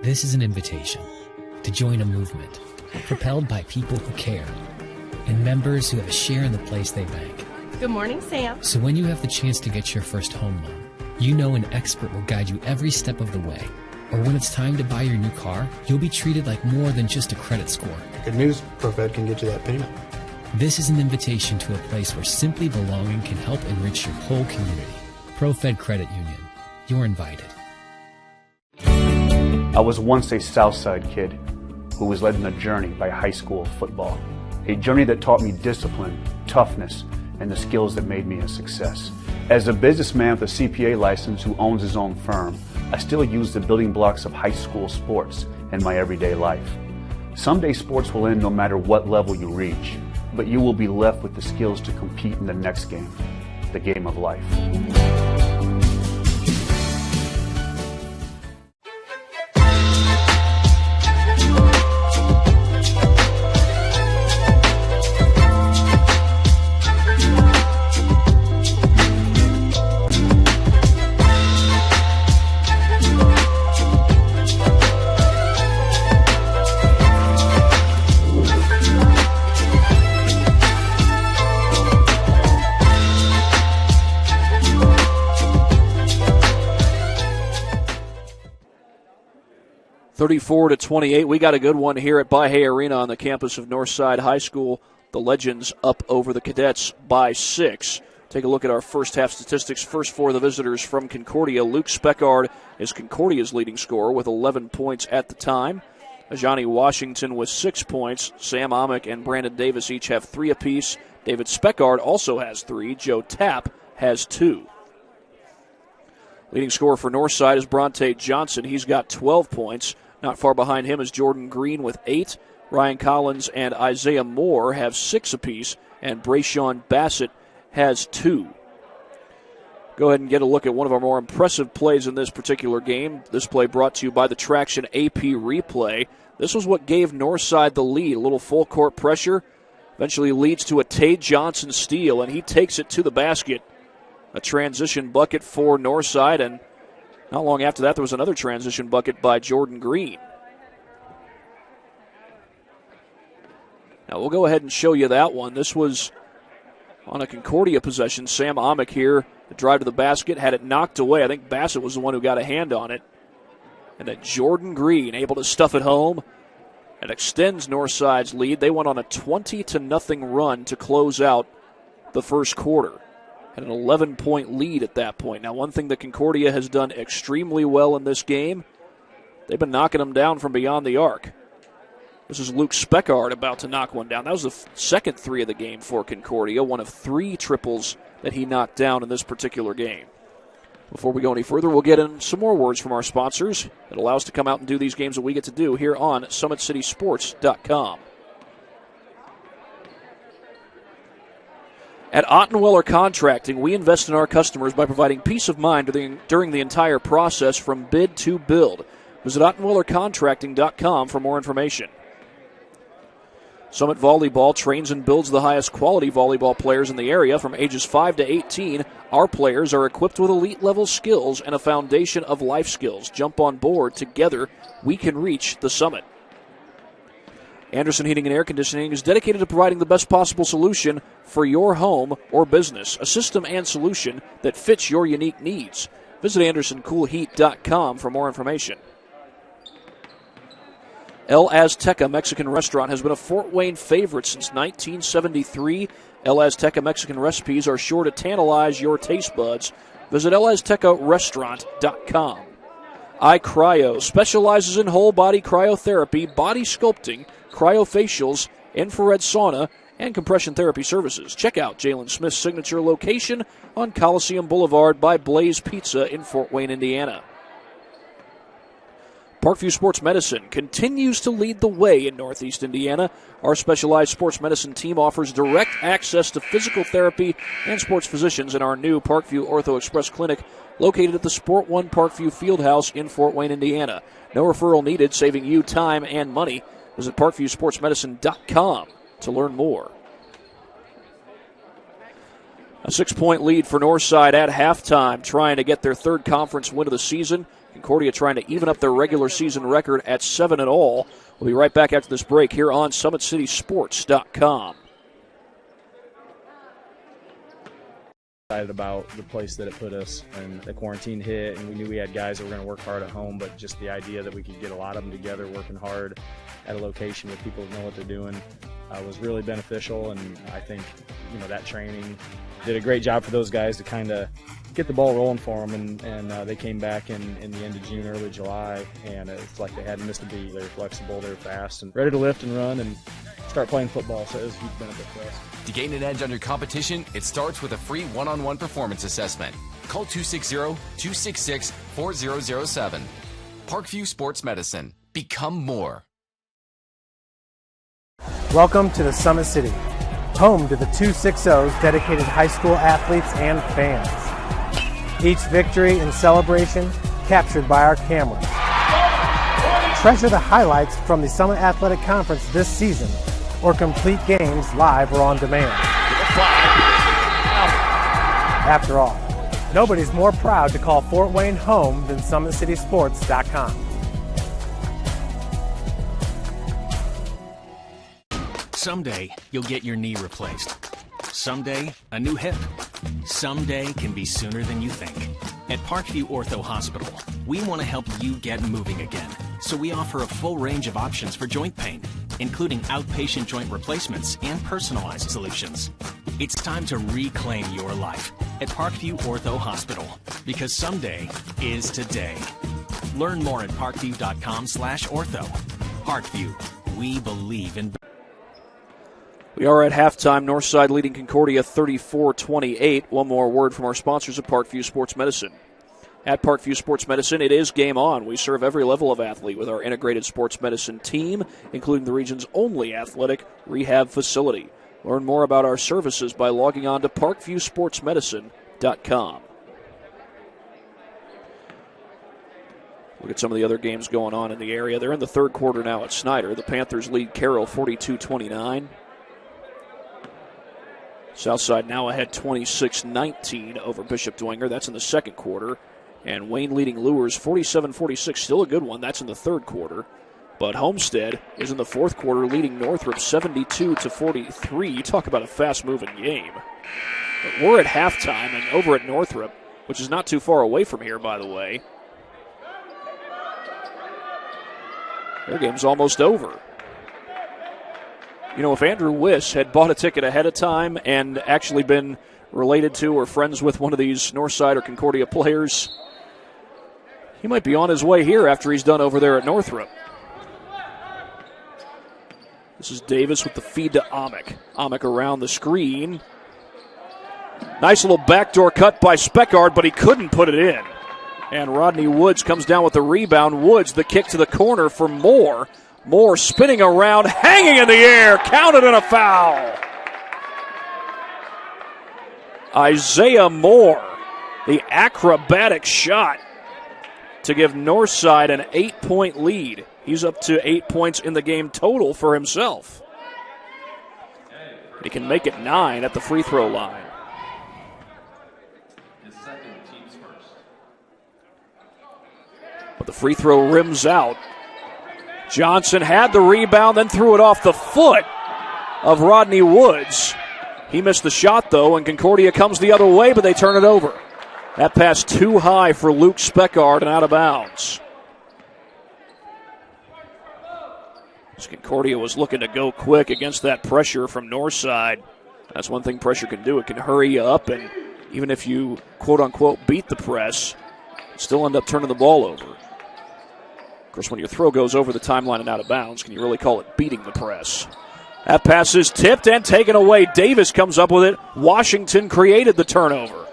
This is an invitation to join a movement propelled by people who care and members who have a share in the place they bank. Good morning, Sam. So when you have the chance to get your first home loan, you know an expert will guide you every step of the way. Or when it's time to buy your new car, you'll be treated like more than just a credit score. Good news, ProFed can get you that payment. This is an invitation to a place where simply belonging can help enrich your whole community. ProFed Credit Union. You're invited. I was once a Southside kid who was led on a journey by high school football. A journey that taught me discipline, toughness, and the skills that made me a success. As a businessman with a CPA license who owns his own firm, I still use the building blocks of high school sports in my everyday life. Someday sports will end no matter what level you reach, but you will be left with the skills to compete in the next game, the game of life. 34-28. We got a good one here at Bahia Arena on the campus of Northside High School. The Legends up over the Cadets by 6. Take a look at our first half statistics. First for the visitors from Concordia. Luke Speckard is Concordia's leading scorer with 11 points at the time. Ajani Washington with 6 points. Sam Amick and Brandon Davis each have 3 apiece. David Speckard also has 3. Joe Tapp has 2. Leading scorer for Northside is Bronte Johnson. He's got 12 points. Not far behind him is Jordan Green with 8. Ryan Collins and Isaiah Moore have 6 apiece, and Brayshawn Bassett has 2. Go ahead and get a look at one of our more impressive plays in this particular game. This play brought to you by the Traction AP Replay. This was what gave Northside the lead. A little full court pressure eventually leads to a Tate Johnson steal, and he takes it to the basket. A transition bucket for Northside, and not long after that, there was another transition bucket by Jordan Green. Now, we'll go ahead and show you that one. This was on a Concordia possession. Sam Amick here, the drive to the basket, had it knocked away. I think Bassett was the one who got a hand on it. And then Jordan Green able to stuff it home. It extends Northside's lead. They went on a 20-0 run to close out the first quarter. Had an 11-point lead at that point. Now, one thing that Concordia has done extremely well in this game, they've been knocking them down from beyond the arc. This is Luke Speckard about to knock one down. That was the second three of the game for Concordia, one of 3 triples that he knocked down in this particular game. Before we go any further, we'll get in some more words from our sponsors that allow us to come out and do these games that we get to do here on SummitCitySports.com. At Ottenweller Contracting, we invest in our customers by providing peace of mind during the entire process from bid to build. Visit OttenwellerContracting.com for more information. Summit Volleyball trains and builds the highest quality volleyball players in the area from ages 5 to 18. Our players are equipped with elite-level skills and a foundation of life skills. Jump on board. Together, we can reach the summit. Anderson Heating and Air Conditioning is dedicated to providing the best possible solution for your home or business, a system and solution that fits your unique needs. Visit AndersonCoolHeat.com for more information. El Azteca Mexican Restaurant has been a Fort Wayne favorite since 1973. El Azteca Mexican recipes are sure to tantalize your taste buds. Visit elaztecarestaurant.com. iCryo specializes in whole-body cryotherapy, body sculpting, cryofacials, infrared sauna, and compression therapy services. Check out Jalen Smith's signature location on Coliseum Boulevard by Blaze Pizza in Fort Wayne, Indiana. Parkview Sports Medicine continues to lead the way in Northeast Indiana. Our specialized sports medicine team offers direct access to physical therapy and sports physicians in our new Parkview Ortho Express Clinic located at the Sport One Parkview Fieldhouse in Fort Wayne, Indiana. No referral needed, saving you time and money. Visit ParkviewSportsMedicine.com to learn more. A 6-point lead for Northside at halftime, trying to get their third conference win of the season. Concordia trying to even up their regular season record at 7-all. We'll be right back after this break here on SummitCitySports.com. Excited about the place that it put us, and the quarantine hit, and we knew we had guys that were going to work hard at home, but just the idea that we could get a lot of them together working hard at a location where people know what they're doing was really beneficial. And I think that training did a great job for those guys to kind of get the ball rolling for them, and they came back in the end of June, early July, and it's like they hadn't missed a beat. They were flexible, they were fast, and ready to lift and run and start playing football, so it was a huge benefit for us. To gain an edge on your competition, it starts with a free one-on-one performance assessment. Call 260-266-4007. Parkview Sports Medicine. Become more. Welcome to the Summit City, home to the 260's dedicated high school athletes and fans. Each victory and celebration captured by our cameras. Treasure the highlights from the Summit Athletic Conference this season, or complete games live or on demand. After all, nobody's more proud to call Fort Wayne home than SummitCitySports.com. Someday, you'll get your knee replaced. Someday, a new hip. Someday can be sooner than you think. At Parkview Ortho Hospital, we want to help you get moving again. So we offer a full range of options for joint pain, including outpatient joint replacements and personalized solutions. It's time to reclaim your life at Parkview Ortho Hospital, because someday is today. Learn more at parkview.com/ortho. Parkview, we believe in. We are at halftime. Northside leading Concordia 34-28. One more word from our sponsors at Parkview Sports Medicine. At Parkview Sports Medicine, it is game on. We serve every level of athlete with our integrated sports medicine team, including the region's only athletic rehab facility. Learn more about our services by logging on to ParkviewSportsMedicine.com. Look at some of the other games going on in the area. They're in the third quarter now at Snyder. The Panthers lead Carroll 42-29. Southside now ahead 26-19 over Bishop Dwenger. That's in the second quarter. And Wayne leading Lures 47-46. Still a good one. That's in the third quarter. But Homestead is in the fourth quarter leading Northrop 72-43. You talk about a fast-moving game. But we're at halftime, and over at Northrop, which is not too far away from here, by the way, their game's almost over. You know, if Andrew Wiss had bought a ticket ahead of time and actually been related to or friends with one of these Northside or Concordia players, he might be on his way here after he's done over there at Northrop. This is Davis with the feed to Amick. Amick around the screen. Nice little backdoor cut by Speckard, but he couldn't put it in. And Rodney Woods comes down with the rebound. Woods, the kick to the corner for Moore. Moore spinning around, hanging in the air, counted and a foul. Isaiah Moore, the acrobatic shot to give Northside an 8-point lead. He's up to 8 points in the game total for himself. He can make it 9 at the free throw line. But the free throw rims out. Johnson had the rebound, then threw it off the foot of Rodney Woods. He missed the shot, though, and Concordia comes the other way, but they turn it over. That pass too high for Luke Speckard and out of bounds. Concordia was looking to go quick against that pressure from Northside. That's one thing pressure can do. It can hurry you up, and even if you, quote-unquote, beat the press, still end up turning the ball over. Of course, when your throw goes over the timeline and out of bounds, can you really call it beating the press? That pass is tipped and taken away. Davis comes up with it. Washington created the turnover.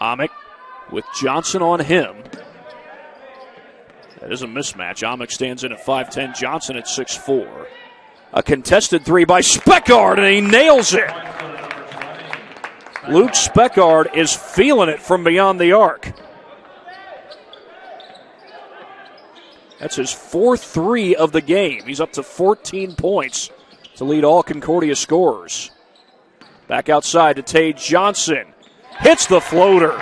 Amick with Johnson on him. That is a mismatch. Amick stands in at 5'10", Johnson at 6'4". A contested three by Speckard, and he nails it. Luke Speckard is feeling it from beyond the arc. That's his fourth three of the game. He's up to 14 points to lead all Concordia scorers. Back outside to Tay Johnson. Hits the floater.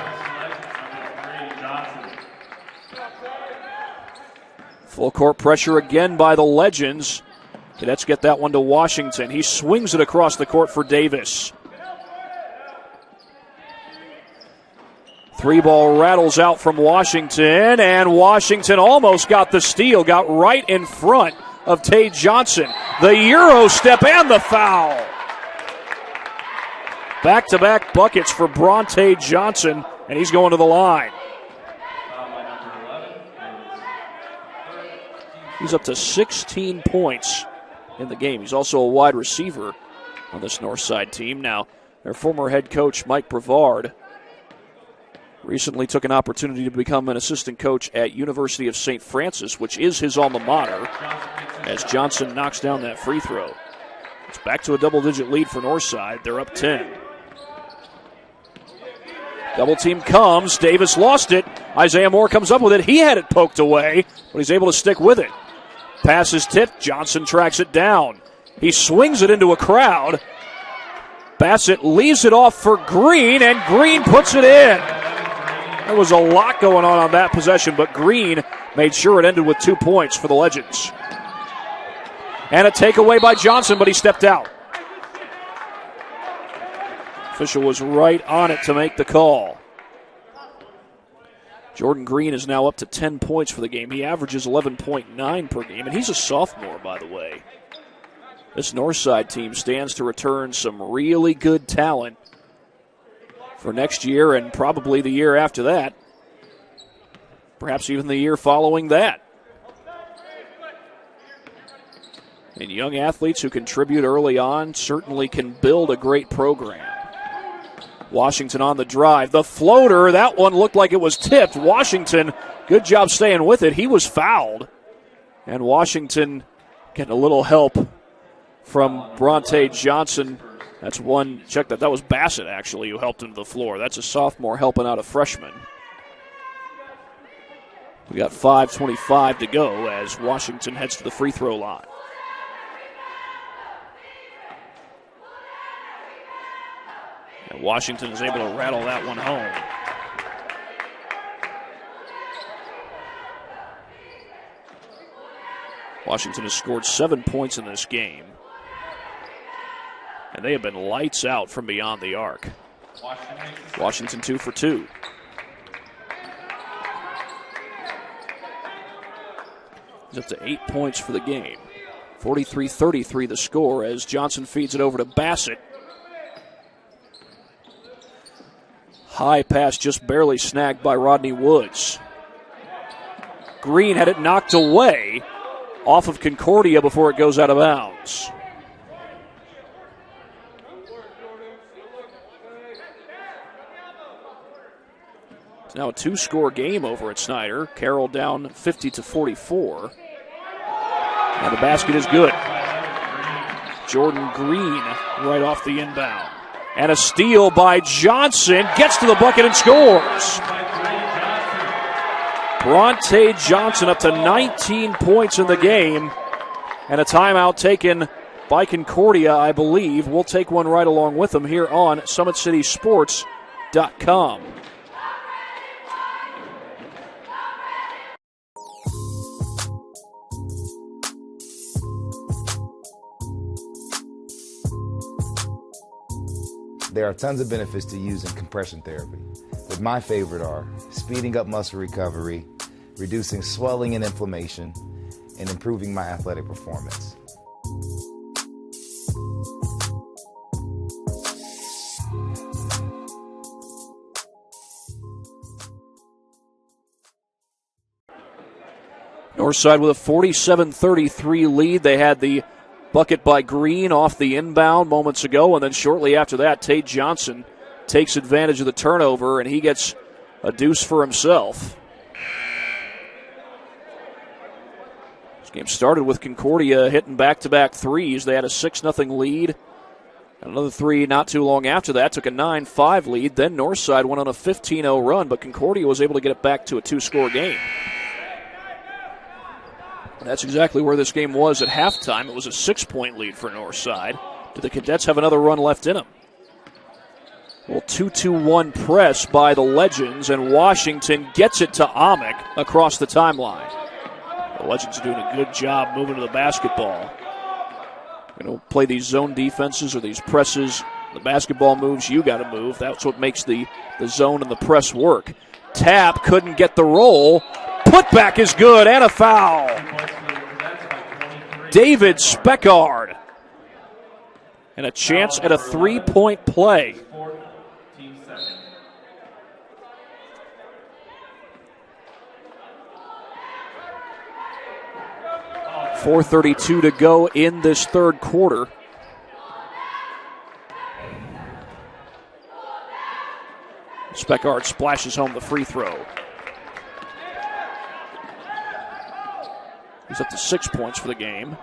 Full court pressure again by the Legends. Cadets get that one to Washington. He swings it across the court for Davis. Three ball rattles out from Washington, and Washington almost got the steal, got right in front of Tay Johnson. The Euro step and the foul. Back-to-back buckets for Bronte Johnson, and he's going to the line. He's up to 16 points in the game. He's also a wide receiver on this Northside team. Now, their former head coach, Mike Brevard, recently took an opportunity to become an assistant coach at University of St. Francis, which is his alma mater, as Johnson knocks down that free throw. It's back to a double-digit lead for Northside. They're up 10. Double team comes. Davis lost it. Isaiah Moore comes up with it. He had it poked away, but he's able to stick with it. Pass is tipped. Johnson tracks it down. He swings it into a crowd. Bassett leaves it off for Green, and Green puts it in. There was a lot going on that possession, but Green made sure it ended with 2 points for the Legends. And a takeaway by Johnson, but he stepped out. Official was right on it to make the call. Jordan Green is now up to 10 points for the game. He averages 11.9 per game, and he's a sophomore, by the way. This Northside team stands to return some really good talent for next year and probably the year after that. Perhaps even the year following that. And young athletes who contribute early on certainly can build a great program. Washington on the drive. The floater, that one looked like it was tipped. Washington, good job staying with it. He was fouled. And Washington getting a little help from Bronte Johnson That's one. Check that. That was Bassett, actually, who helped him to the floor. That's a sophomore helping out a freshman. We got 5:25 to go as Washington heads to the free throw line. And Washington is able to rattle that one home. Washington has scored 7 points in this game. And they have been lights out from beyond the arc. Washington 2 for 2. He's up to 8 points for the game. 43-33 the score as Johnson feeds it over to Bassett. High pass just barely snagged by Rodney Woods. Green had it knocked away off of Concordia before it goes out of bounds. It's now a 2-score game over at Snyder. Carroll down 50-44. And the basket is good. Jordan Green right off the inbound. And a steal by Johnson. Gets to the bucket and scores. Bronte Johnson up to 19 points in the game. And a timeout taken by Concordia, I believe. We'll take one right along with them here on SummitCitySports.com. There are tons of benefits to using compression therapy, but my favorite are speeding up muscle recovery, reducing swelling and inflammation, and improving my athletic performance. Northside with a 47-33 lead. They had the bucket by Green off the inbound moments ago, and then shortly after that, Tate Johnson takes advantage of the turnover, and he gets a deuce for himself. This game started with Concordia hitting back-to-back threes. They had a 6-0 lead. Another three not too long after that took a 9-5 lead. Then Northside went on a 15-0 run, but Concordia was able to get it back to a 2-score game. That's exactly where this game was at halftime. It was a 6-point lead for Northside. Do the Cadets have another run left in them? Well, 2-2-1 press by the Legends, and Washington gets it to Amick across the timeline. The Legends are doing a good job moving to the basketball. Play these zone defenses or these presses. The basketball moves, you got to move. That's what makes the zone and the press work. Tap couldn't get the roll. Putback is good, and a foul. David Speckard. And a chance at a 3-point play. .432 to go in this third quarter. Speckard splashes home the free throw. He's up to 6 points for the game.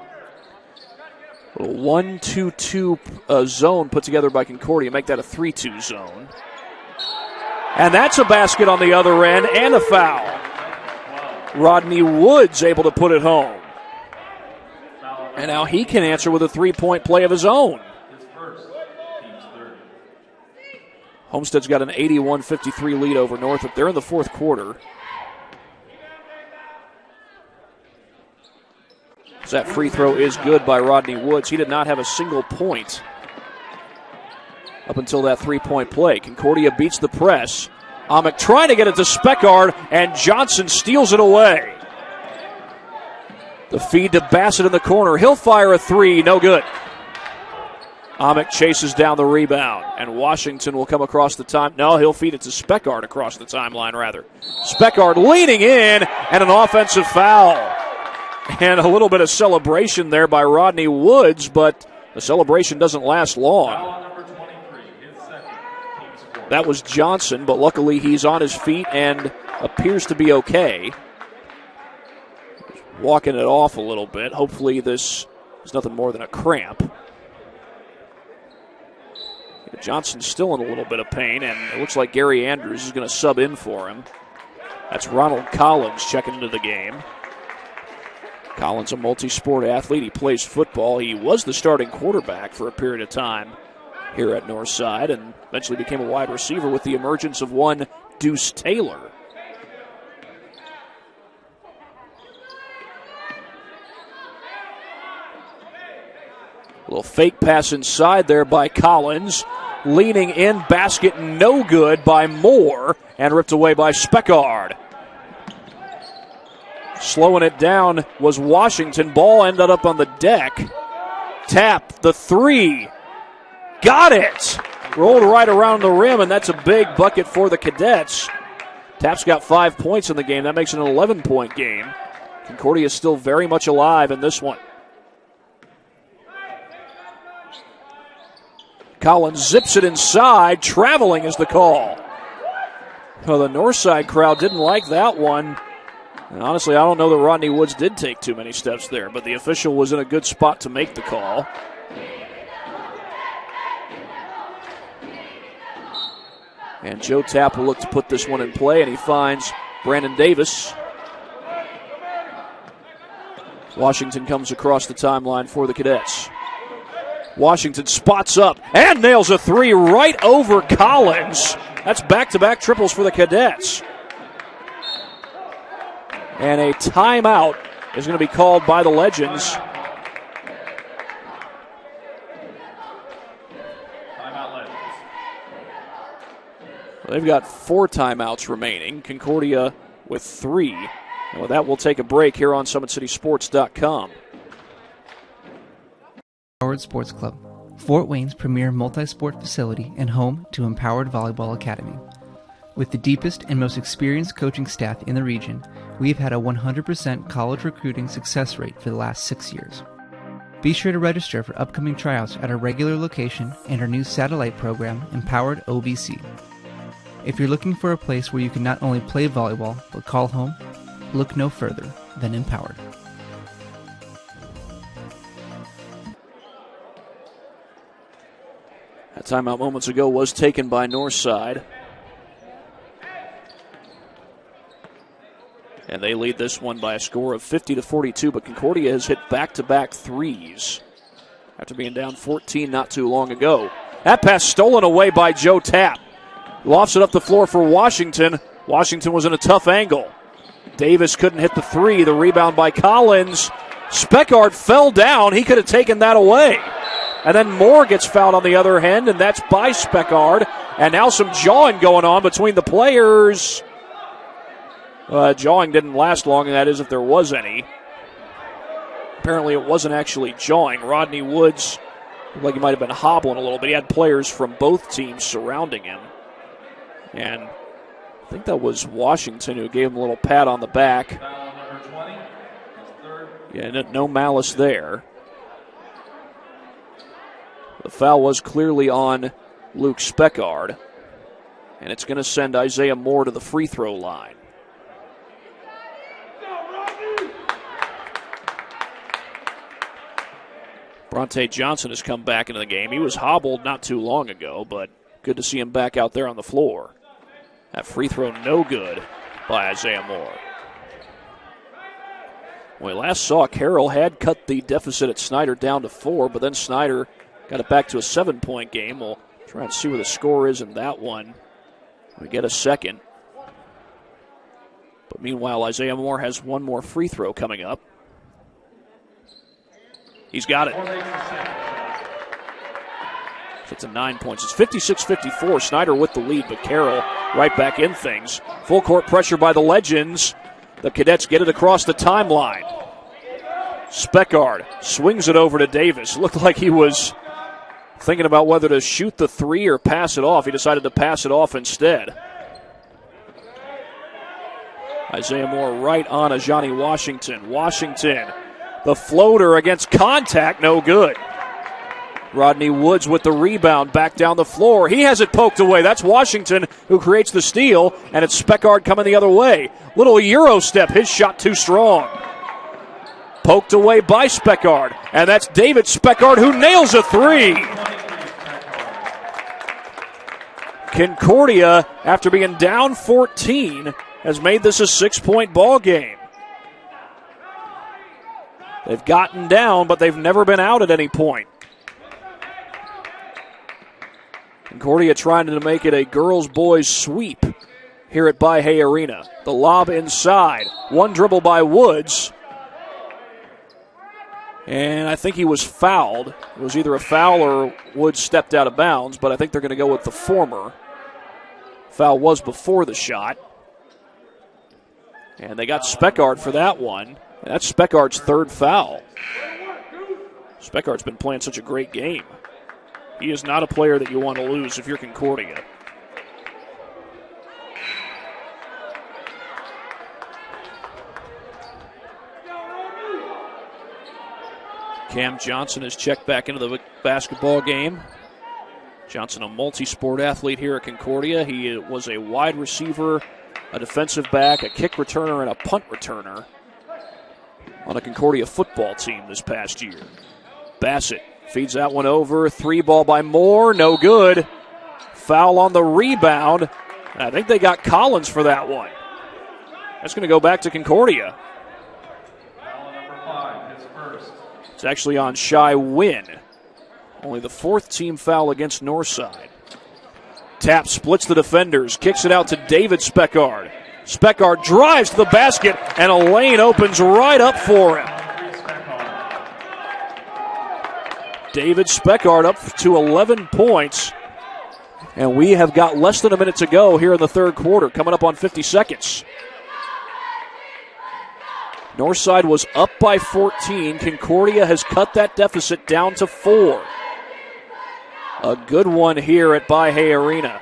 A little 1-2-2 zone put together by Concordia. Make that a 3-2 zone. And that's a basket on the other end and a foul. Rodney Woods able to put it home. And now he can answer with a 3-point play of his own. Homestead's got an 81-53 lead over Northrop. They're in the fourth quarter. That free throw is good by Rodney Woods. He did not have a single point up until that 3-point play. Concordia beats the press. Amick trying to get it to Speckard, and Johnson steals it away. The feed to Bassett in the corner. He'll fire a three. No good. Amick chases down the rebound, and Washington will come across the time. No, he'll feed it to Speckard across the timeline, rather. Speckard leaning in, and an offensive foul. And a little bit of celebration there by Rodney Woods, but the celebration doesn't last long. That was Johnson, but luckily he's on his feet and appears to be okay. Walking it off a little bit. Hopefully this is nothing more than a cramp. Johnson's still in a little bit of pain, and it looks like Gary Andrews is going to sub in for him. That's Ronald Collins checking into the game. Collins, a multi-sport athlete. He plays football. He was the starting quarterback for a period of time here at Northside and eventually became a wide receiver with the emergence of one Deuce Taylor. A little fake pass inside there by Collins. Leaning in, basket no good by Moore and ripped away by Speckard. Slowing it down was Washington. Ball ended up on the deck. Tap, the three. Got it! Rolled right around the rim, and that's a big bucket for the Cadets. Tap's got 5 points in the game. That makes it an 11-point game. Concordia is still very much alive in this one. Collins zips it inside. Traveling is the call. Well, the Northside crowd didn't like that one. And honestly, I don't know that Rodney Woods did take too many steps there, but the official was in a good spot to make the call. And Joe Tapp will look to put this one in play, and he finds Brandon Davis. Washington comes across the timeline for the Cadets. Washington spots up and nails a three right over Collins. That's back-to-back triples for the Cadets. And a timeout is going to be called by the Legends. Timeout Legends. Well, they've got 4 timeouts remaining. Concordia with 3. And with that, we'll take a break here on SummitCitySports.com. Empowered Sports Club, Fort Wayne's premier multi-sport facility and home to Empowered Volleyball Academy. With the deepest and most experienced coaching staff in the region, we've had a 100% college recruiting success rate for the last 6 years. Be sure to register for upcoming tryouts at our regular location and our new satellite program, Empowered OBC. If you're looking for a place where you can not only play volleyball, but call home, look no further than Empowered. That timeout moments ago was taken by Northside. And they lead this one by a score of 50-42, but Concordia has hit back-to-back threes after being down 14 not too long ago. That pass stolen away by Joe Tapp. Lofts it up the floor for Washington. Washington was in a tough angle. Davis couldn't hit the three. The rebound by Collins. Speckard fell down. He could have taken that away. And then Moore gets fouled on the other end, and that's by Speckard. And now some jawing going on between the players. Jawing didn't last long, and that is if there was any. Apparently it wasn't actually jawing. Rodney Woods looked like he might have been hobbling a little bit. He had players from both teams surrounding him. And I think that was Washington who gave him a little pat on the back. Foul number 20. Third. Yeah, no malice there. The foul was clearly on Luke Speckard. And it's going to send Isaiah Moore to the free throw line. Bronte Johnson has come back into the game. He was hobbled not too long ago, but good to see him back out there on the floor. That free throw no good by Isaiah Moore. When we last saw, Carroll had cut the deficit at Snyder down to 4, but then Snyder got it back to a 7-point game. We'll try and see where the score is in that one. We get a second. But meanwhile, Isaiah Moore has one more free throw coming up. He's got it. It's a 9 points. It's 56-54. Snyder with the lead, but Carroll right back in things. Full court pressure by the Legends. The Cadets get it across the timeline. Speckard swings it over to Davis. Looked like he was thinking about whether to shoot the three or pass it off. He decided to pass it off instead. Isaiah Moore right on Ajani Washington. Washington, the floater against contact, no good. Rodney Woods with the rebound back down the floor. He has it poked away. That's Washington who creates the steal, and it's Speckard coming the other way. Little Euro step. His shot too strong. Poked away by Speckard, and that's David Speckard who nails a three. Concordia, after being down 14, has made this a 6-point ball game. They've gotten down, but they've never been out at any point. Concordia trying to make it a girls-boys sweep here at By-Hay Arena. The lob inside. One dribble by Woods. And I think he was fouled. It was either a foul or Woods stepped out of bounds, but I think they're going to go with the former. Foul was before the shot. And they got Speckard for that one. And that's Speckard's third foul. Speckard's been playing such a great game. He is not a player that you want to lose if you're Concordia. Cam Johnson is checked back into the basketball game. Johnson, a multi-sport athlete here at Concordia. He was a wide receiver, a defensive back, a kick returner, and a punt returner on a Concordia football team this past year. Bassett feeds that one over. 3 ball by Moore. No good. Foul on the rebound. And I think they got Collins for that one. That's going to go back to Concordia. It's actually on Shy Wynn. Only the 4th team foul against Northside. Tap splits the defenders. Kicks it out to David Speckard. Speckard drives to the basket, and a lane opens right up for him. David Speckard up to 11 points. And we have got less than a minute to go here in the third quarter, coming up on 50 seconds. Northside was up by 14. Concordia has cut that deficit down to 4. A good one here at By-Hay Arena.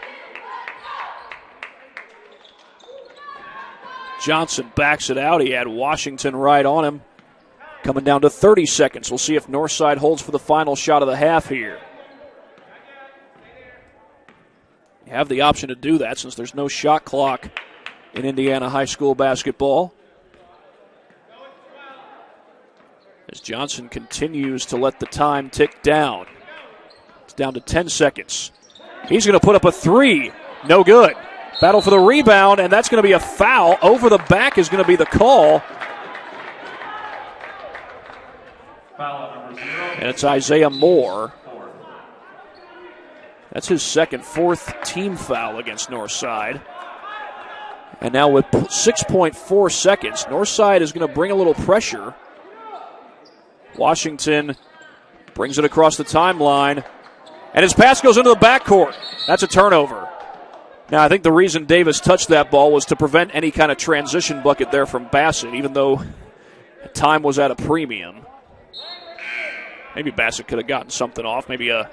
Johnson backs it out. He had Washington right on him. Coming down to 30 seconds. We'll see if Northside holds for the final shot of the half here. You have the option to do that since there's no shot clock in Indiana high school basketball. As Johnson continues to let the time tick down. It's down to 10 seconds. He's going to put up a 3. No good. Battle for the rebound, and that's going to be a foul. Over the back is going to be the call. And it's Isaiah Moore. That's his second, 4th team foul against Northside. And now with 6.4 seconds, Northside is going to bring a little pressure. Washington brings it across the timeline, and his pass goes into the backcourt. That's a turnover. Now, I think the reason Davis touched that ball was to prevent any kind of transition bucket there from Bassett, even though time was at a premium. Maybe Bassett could have gotten something off, maybe a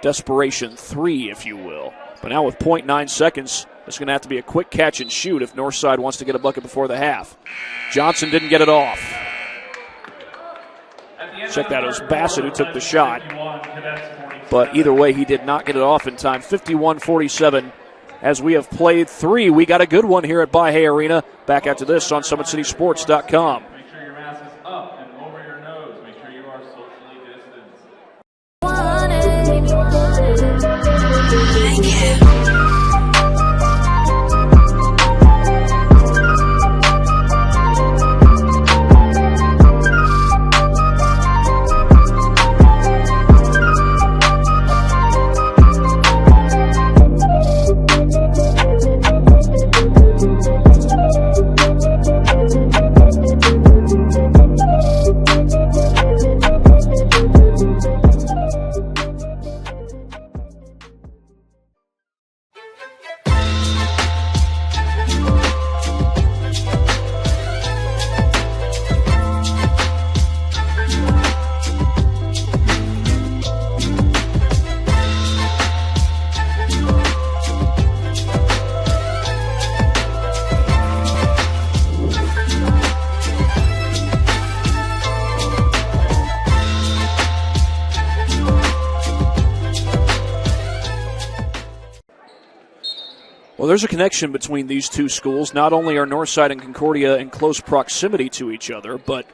desperation 3, if you will. But now with 0.9 seconds, it's going to have to be a quick catch and shoot if Northside wants to get a bucket before the half. Johnson didn't get it off. Check that, it was Bassett who took the shot. But either way, he did not get it off in time. 51-47 as we have played 3. We got a good one here at By-Hay Arena. Back after this on SummitCitySports.com. Make sure your mask is up and over your nose. Make sure you are socially distanced. Well, there's a connection between these two schools. Not only are Northside and Concordia in close proximity to each other, but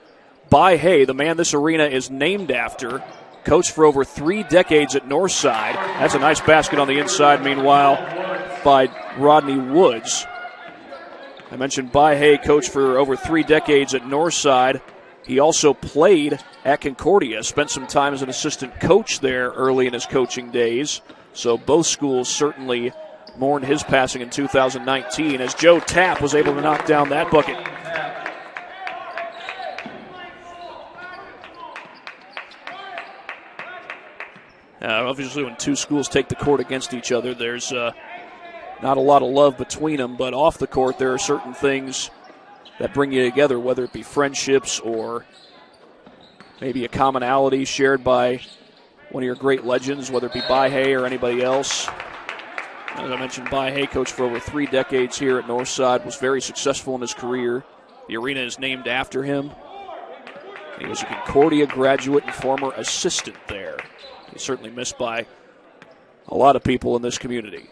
By-Hay, the man this arena is named after, coached for over 3 decades at Northside. That's a nice basket on the inside, meanwhile, by Rodney Woods. I mentioned Bahey, coached for over 3 decades at Northside. He also played at Concordia, spent some time as an assistant coach there early in his coaching days. So both schools certainly mourned his passing in 2019 as Joe Tapp was able to knock down that bucket. Obviously, when two schools take the court against each other, there's not a lot of love between them, but off the court, there are certain things that bring you together, whether it be friendships or maybe a commonality shared by one of your great legends, whether it be Bahey or anybody else. As I mentioned, Bahey, coached for over 3 decades here at Northside, was very successful in his career. The arena is named after him. He was a Concordia graduate and former assistant there. He's certainly missed by a lot of people in this community.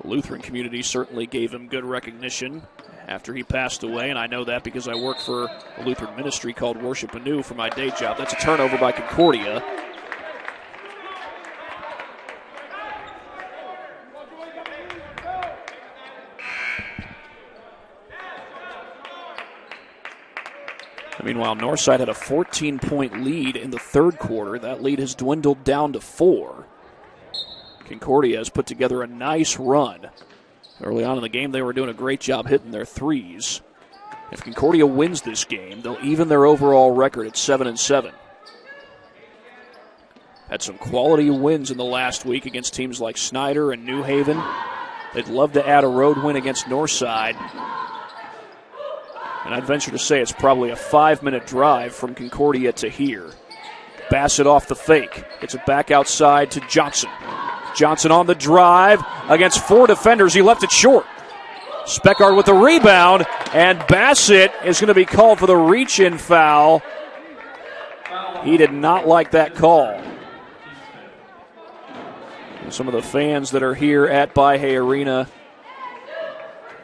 The Lutheran community certainly gave him good recognition after he passed away, and I know that because I work for a Lutheran ministry called Worship Anew for my day job. That's a turnover by Concordia. Meanwhile, Northside had a 14-point lead in the third quarter. That lead has dwindled down to 4. Concordia has put together a nice run. Early on in the game, they were doing a great job hitting their threes. If Concordia wins this game, they'll even their overall record at 7-7. Had some quality wins in the last week against teams like Snyder and New Haven. They'd love to add a road win against Northside. And I'd venture to say it's probably a 5-minute drive from Concordia to here. Bassett off the fake. It's it back outside to Johnson. Johnson on the drive against 4 defenders. He left it short. Speckard with the rebound, and Bassett is going to be called for the reach-in foul. He did not like that call. And some of the fans that are here at Bahey Arena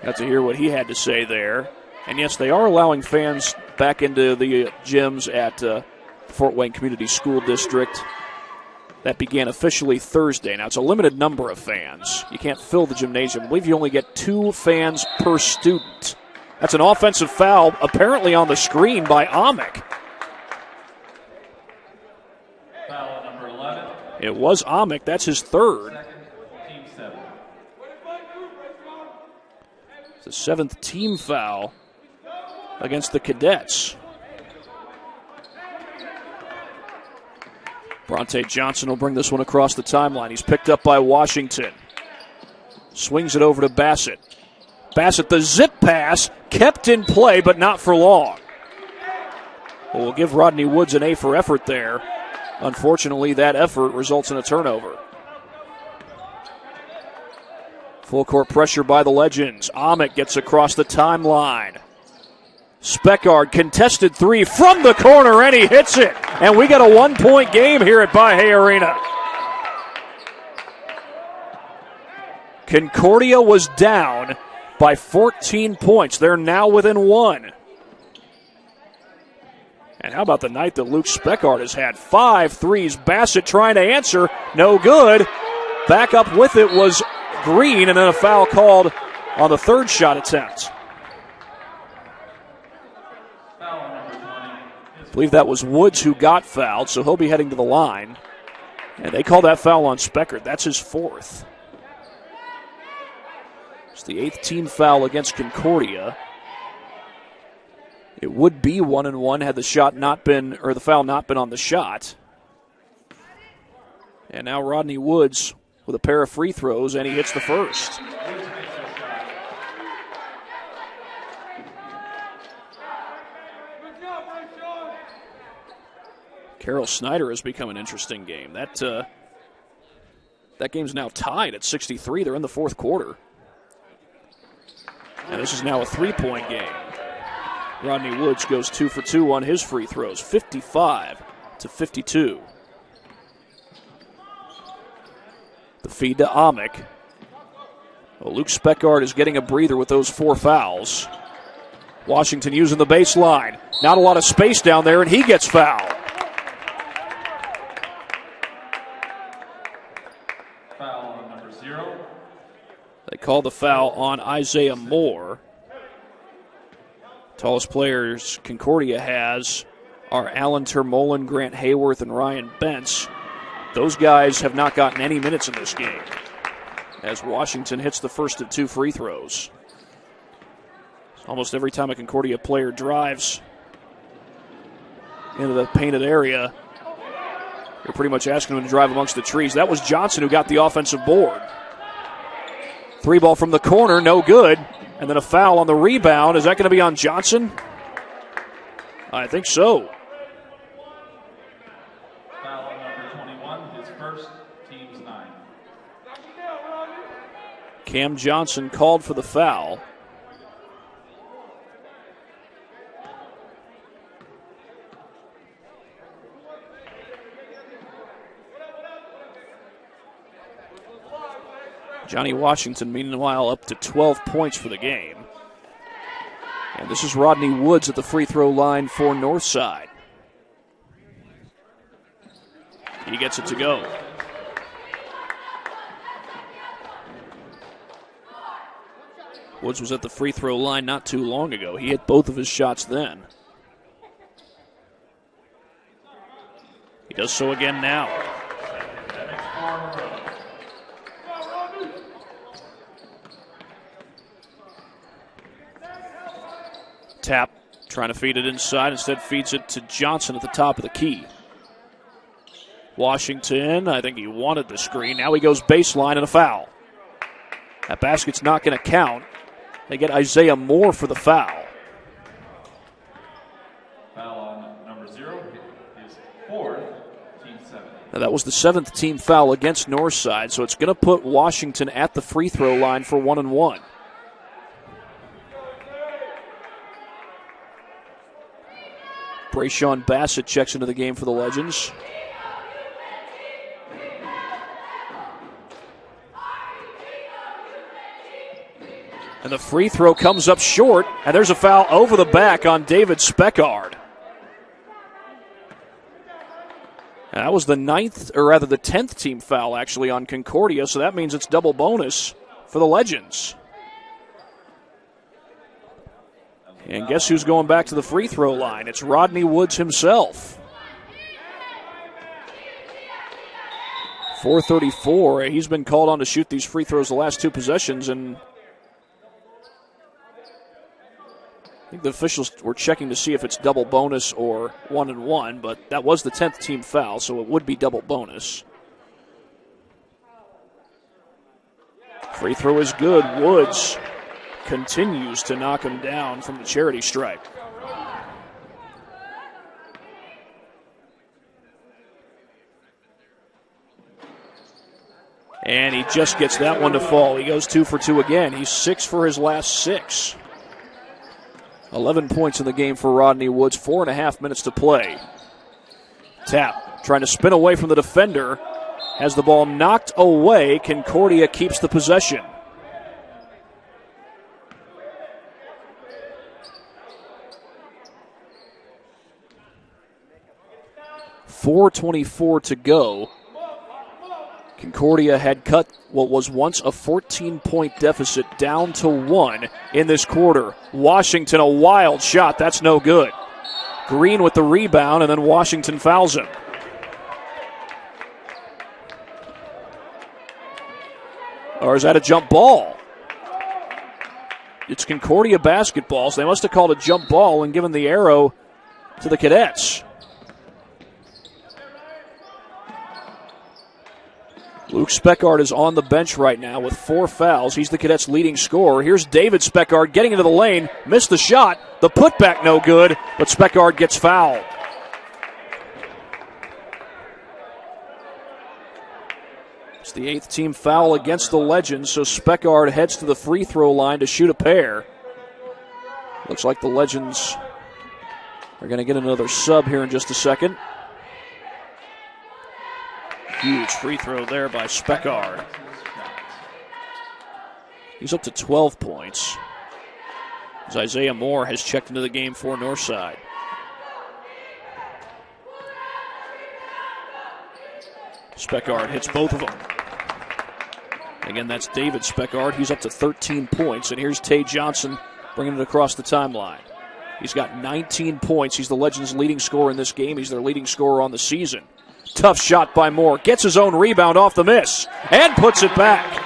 got to hear what he had to say there. And yes, they are allowing fans back into the gyms at Fort Wayne Community School District. That began officially Thursday. Now, it's a limited number of fans. You can't fill the gymnasium. I believe you only get 2 fans per student. That's an offensive foul, apparently on the screen by Amick. Foul number 11. It was Amick. That's his third. Team 7. It's the 7th team foul against the Cadets. Bronte Johnson will bring this one across the timeline. He's picked up by Washington. Swings it over to Bassett. Bassett, the zip pass, kept in play, but not for long. Well, we'll give Rodney Woods an A for effort there. Unfortunately, that effort results in a turnover. Full court pressure by the Legends. Amick gets across the timeline. Speckard, contested 3 from the corner, and he hits it. And we got a 1-point game here at Bahey Arena. Concordia was down by 14 points. They're now within 1. And how about the night that Luke Speckard has had? 5 threes. Bassett trying to answer. No good. Back up with it was Green, and then a foul called on the third shot attempt. I believe that was Woods who got fouled, so he'll be heading to the line. And they call that foul on Speckard. That's his 4th. It's the 8th team foul against Concordia. It would be 1-1 had the shot not been, or the foul not been on the shot. And now Rodney Woods with a pair of free throws, and he hits the first. Carroll Snyder has become an interesting game. That game's now tied at 63. They're in the 4th quarter. And this is now a 3-point game. Rodney Woods goes 2 for 2 on his free throws, 55-52. The feed to Amick. Well, Luke Speckard is getting a breather with those 4 fouls. Washington using the baseline. Not a lot of space down there, and he gets fouled. Foul on number 0. They call the foul on Isaiah Moore. Tallest players Concordia has are Alan Termolen, Grant Hayworth, and Ryan Bentz. Those guys have not gotten any minutes in this game as Washington hits the first of 2 free throws. Almost every time a Concordia player drives into the painted area, you're pretty much asking him to drive amongst the trees. That was Johnson who got the offensive board. 3 ball from the corner, no good. And then a foul on the rebound. Is that going to be on Johnson? I think so. Foul on number 21, his first, team's 9. Cam Johnson called for the foul. Johnny Washington, meanwhile, up to 12 points for the game. And this is Rodney Woods at the free throw line for Northside. He gets it to go. Woods was at the free throw line not too long ago. He hit both of his shots then. He does so again now. Tap, trying to feed it inside, instead feeds it to Johnson at the top of the key. Washington, I think he wanted the screen. Now he goes baseline and a foul. That basket's not going to count. They get Isaiah Moore for the foul. Foul on number 0, his 4th, team 7. Now that was the 7th team foul against Northside, so it's going to put Washington at the free throw line for 1-1. Brayshawn Bassett checks into the game for the Legends. And the free throw comes up short, and there's a foul over the back on David Speckard. And that was the 10th team foul actually on Concordia, so that means it's double bonus for the Legends. And guess who's going back to the free throw line? It's Rodney Woods himself. 4:34. He's been called on to shoot these free throws the last 2 possessions, and I think the officials were checking to see if it's double bonus or 1-1, but that was the 10th team foul, so it would be double bonus. Free throw is good. Woods continues to knock him down from the charity stripe. And he just gets that one to fall. He goes 2 for 2 again. He's 6 for his last 6. 11 points in the game for Rodney Woods. 4.5 minutes to play. Tap, trying to spin away from the defender. Has the ball knocked away. Concordia keeps the possession. .424 to go. Concordia had cut what was once a 14-point deficit down to 1 in this quarter. Washington, a wild shot. That's no good. Green with the rebound, and then Washington fouls him. Or is that a jump ball? It's Concordia basketball, so they must have called a jump ball and given the arrow to the Cadets. Luke Speckard is on the bench right now with 4 fouls. He's the Cadets' leading scorer. Here's David Speckard getting into the lane. Missed the shot. The putback no good, but Speckard gets fouled. It's the 8th team foul against the Legends, so Speckard heads to the free throw line to shoot a pair. Looks like the Legends are going to get another sub here in just a second. Huge free throw there by Speckard. He's up to 12 points. as Isaiah Moore has checked into the game for Northside. Speckard hits both of them. Again, that's David Speckard. He's up to 13 points. And here's Tay Johnson bringing it across the timeline. He's got 19 points. He's the Legends' leading scorer in this game. He's their leading scorer on the season. Tough shot by Moore. Gets his own rebound off the miss and puts it back.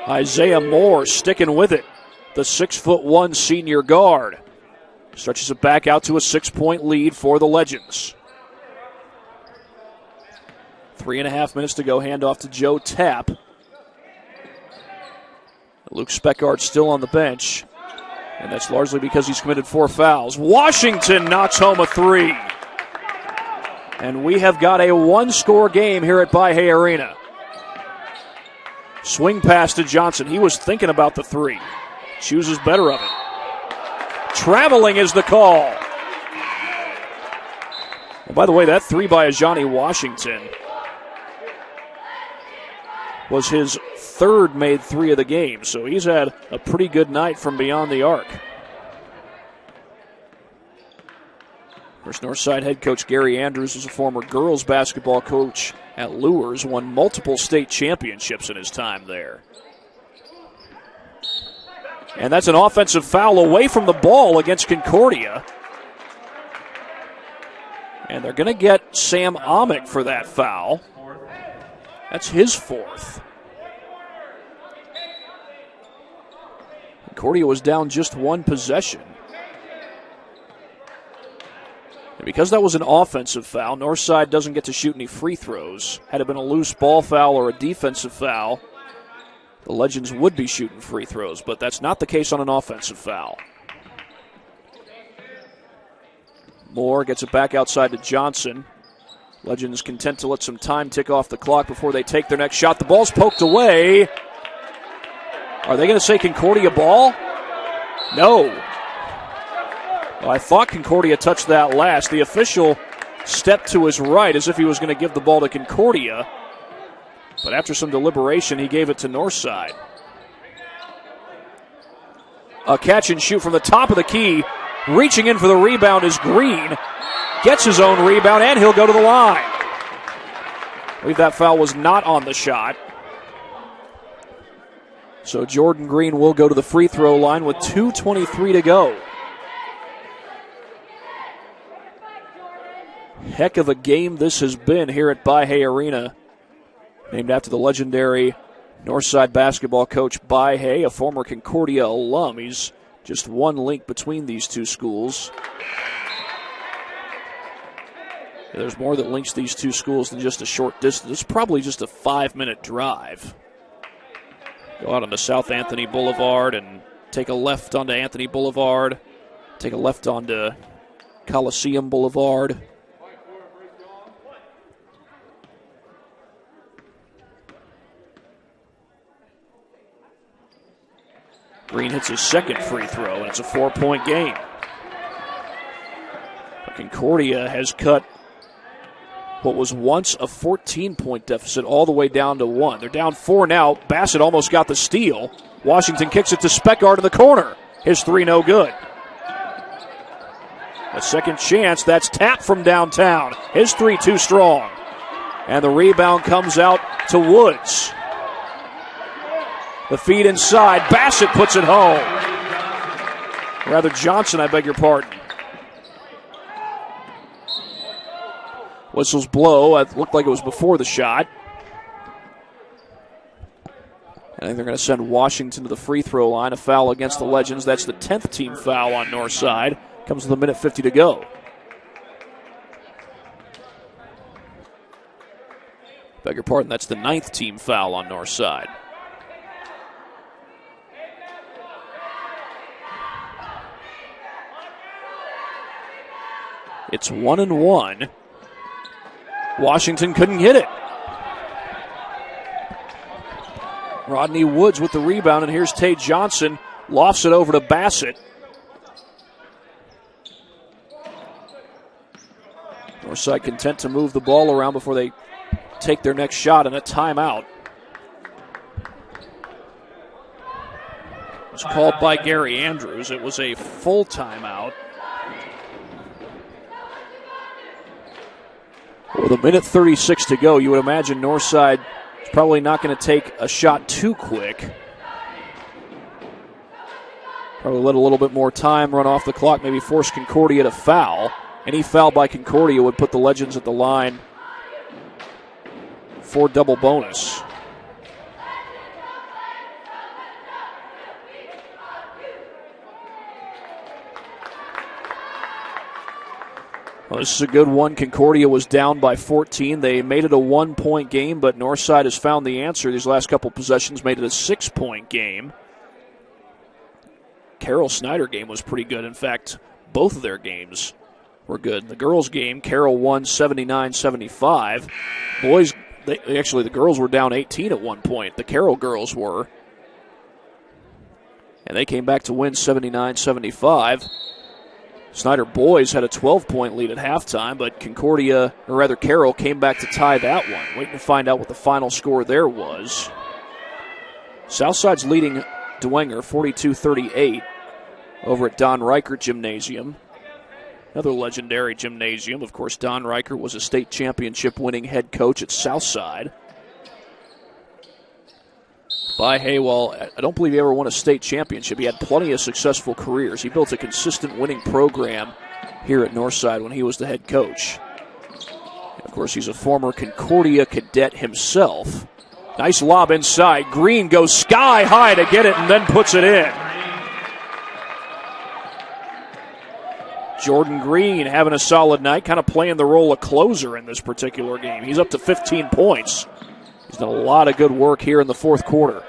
Isaiah Moore sticking with it. The 6'1" senior guard. Stretches it back out to a 6-point lead for the Legends. 3.5 minutes to go. Handoff to Joe Tapp. Luke Speckard still on the bench. And that's largely because he's committed 4 fouls. Washington knocks home a 3. And we have got a 1-score game here at Bahia Arena. Swing pass to Johnson. He was thinking about the 3. Chooses better of it. Traveling is the call. Well, by the way, that 3 by Ajani Washington was his 3rd made 3 of the game, so he's had a pretty good night from beyond the arc. First, Northside head coach Gary Andrews is a former girls basketball coach at Lures, won multiple state championships in his time there. And that's an offensive foul away from the ball against Concordia. And they're going to get Sam Amick for that foul. That's his 4th. Concordia was down just 1 possession. And because that was an offensive foul, Northside doesn't get to shoot any free throws. Had it been a loose ball foul or a defensive foul, the Legends would be shooting free throws, but that's not the case on an offensive foul. Moore gets it back outside to Johnson. Legends content to let some time tick off the clock before they take their next shot. The ball's poked away. Are they going to say Concordia ball? No. Well, I thought Concordia touched that last. The official stepped to his right as if he was going to give the ball to Concordia. But after some deliberation, he gave it to Northside. A catch and shoot from the top of the key. Reaching in for the rebound is Green. Gets his own rebound, and he'll go to the line. I believe that foul was not on the shot. So Jordan Green will go to the free throw line with 2:23 to go. Heck of a game this has been here at Bahia Arena. Named after the legendary Northside basketball coach Bahia, a former Concordia alum. He's just one link between these two schools. There's more that links these two schools than just a short distance. It's probably just a 5-minute drive. Go out onto South Anthony Boulevard and take a left onto Anthony Boulevard. Take a left onto Coliseum Boulevard. Green hits his second free throw, and it's a 4-point game. But Concordia has cut what was once a 14-point deficit all the way down to 1. They're down 4 now. Bassett almost got the steal. Washington kicks it to Speckard in the corner. His 3 no good. A second chance. That's Tapp from downtown. His 3 too strong. And the rebound comes out to Woods. The feed inside. Bassett puts it home. Rather Johnson, I beg your pardon. Whistles blow. It looked like it was before the shot. I think they're going to send Washington to the free throw line. A foul against the Legends. That's the 10th team foul on Northside. Comes with a minute 50 to go. Beg your pardon, that's the 9th team foul on Northside. It's 1-1. Washington couldn't hit it. Rodney Woods with the rebound, and here's Tay Johnson. Lofts it over to Bassett. Northside content to move the ball around before they take their next shot, and a timeout. It was called by Gary Andrews. It was a full timeout. With 1:36 to go, you would imagine Northside is probably not going to take a shot too quick. Probably let a little bit more time run off the clock, maybe force Concordia to foul. Any foul by Concordia would put the Legends at the line for double bonus. Well, this is a good one. Concordia was down by 14. They made it a 1-point game, but Northside has found the answer. These last couple possessions made it a 6-point game. Carroll Snyder game was pretty good. In fact, both of their games were good. The girls' game, Carroll won 79-75. Boys, the girls were down 18 at one point. The Carroll girls were. And they came back to win 79-75. Snyder boys had a 12-point lead at halftime, but Carroll came back to tie that one. Waiting to find out what the final score there was. Southside's leading Dwenger 42-38 over at Don Reichert Gymnasium. Another legendary gymnasium. Of course, Don Reichert was a state championship winning head coach at Southside. By Haywell, I don't believe he ever won a state championship. He had plenty of successful careers. He built a consistent winning program here at Northside when he was the head coach. And of course, he's a former Concordia cadet himself. Nice lob inside. Green goes sky high to get it and then puts it in. Jordan Green having a solid night, kind of playing the role of closer in this particular game. He's up to 15 points. He's done a lot of good work here in the fourth quarter.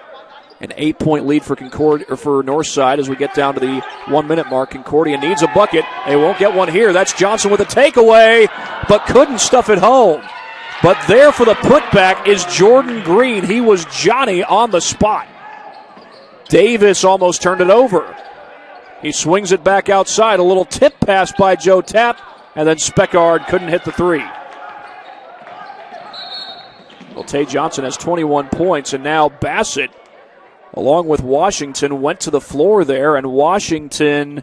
An 8-point lead for Northside as we get down to the 1-minute mark. Concordia needs a bucket. They won't get one here. That's Johnson with a takeaway, but couldn't stuff it home. But there for the putback is Jordan Green. He was Johnny on the spot. Davis almost turned it over. He swings it back outside. A little tip pass by Joe Tapp, and then Speckard couldn't hit the three. Well, Tay Johnson has 21 points, and now Bassett, along with Washington, went to the floor there, and Washington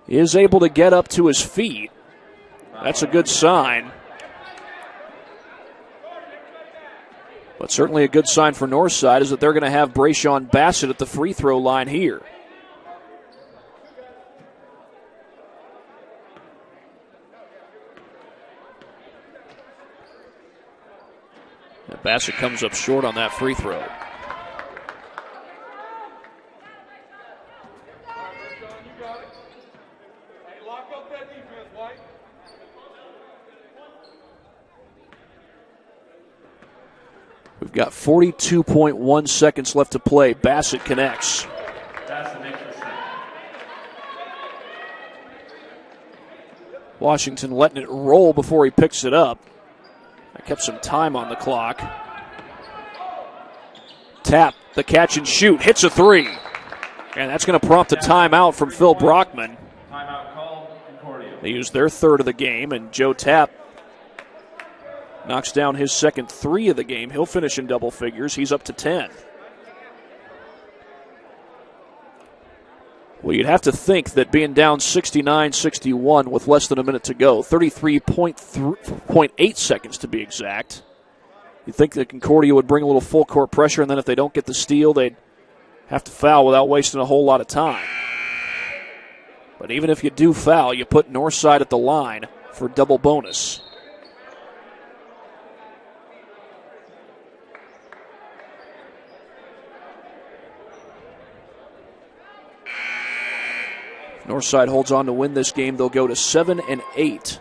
is able to get up to his feet. That's a good sign. But certainly a good sign for Northside is that they're going to have Brayshawn Bassett at the free throw line here. And Bassett comes up short on that free throw. We've got 42.1 seconds left to play. Bassett connects. Washington letting it roll before he picks it up. I kept some time on the clock. Tap, the catch and shoot, hits a three. And that's going to prompt a timeout from Phil Brockman. Timeout called, Concordia. They used their third of the game, and Joe Tapp knocks down his second three of the game. He'll finish in double figures. He's up to 10. Well, you'd have to think that being down 69-61 with less than a minute to go, 33.8 seconds to be exact, you'd think that Concordia would bring a little full court pressure, and then if they don't get the steal, they'd have to foul without wasting a whole lot of time. But even if you do foul, you put Northside at the line for double bonus. Northside holds on to win this game. They'll go to 7-8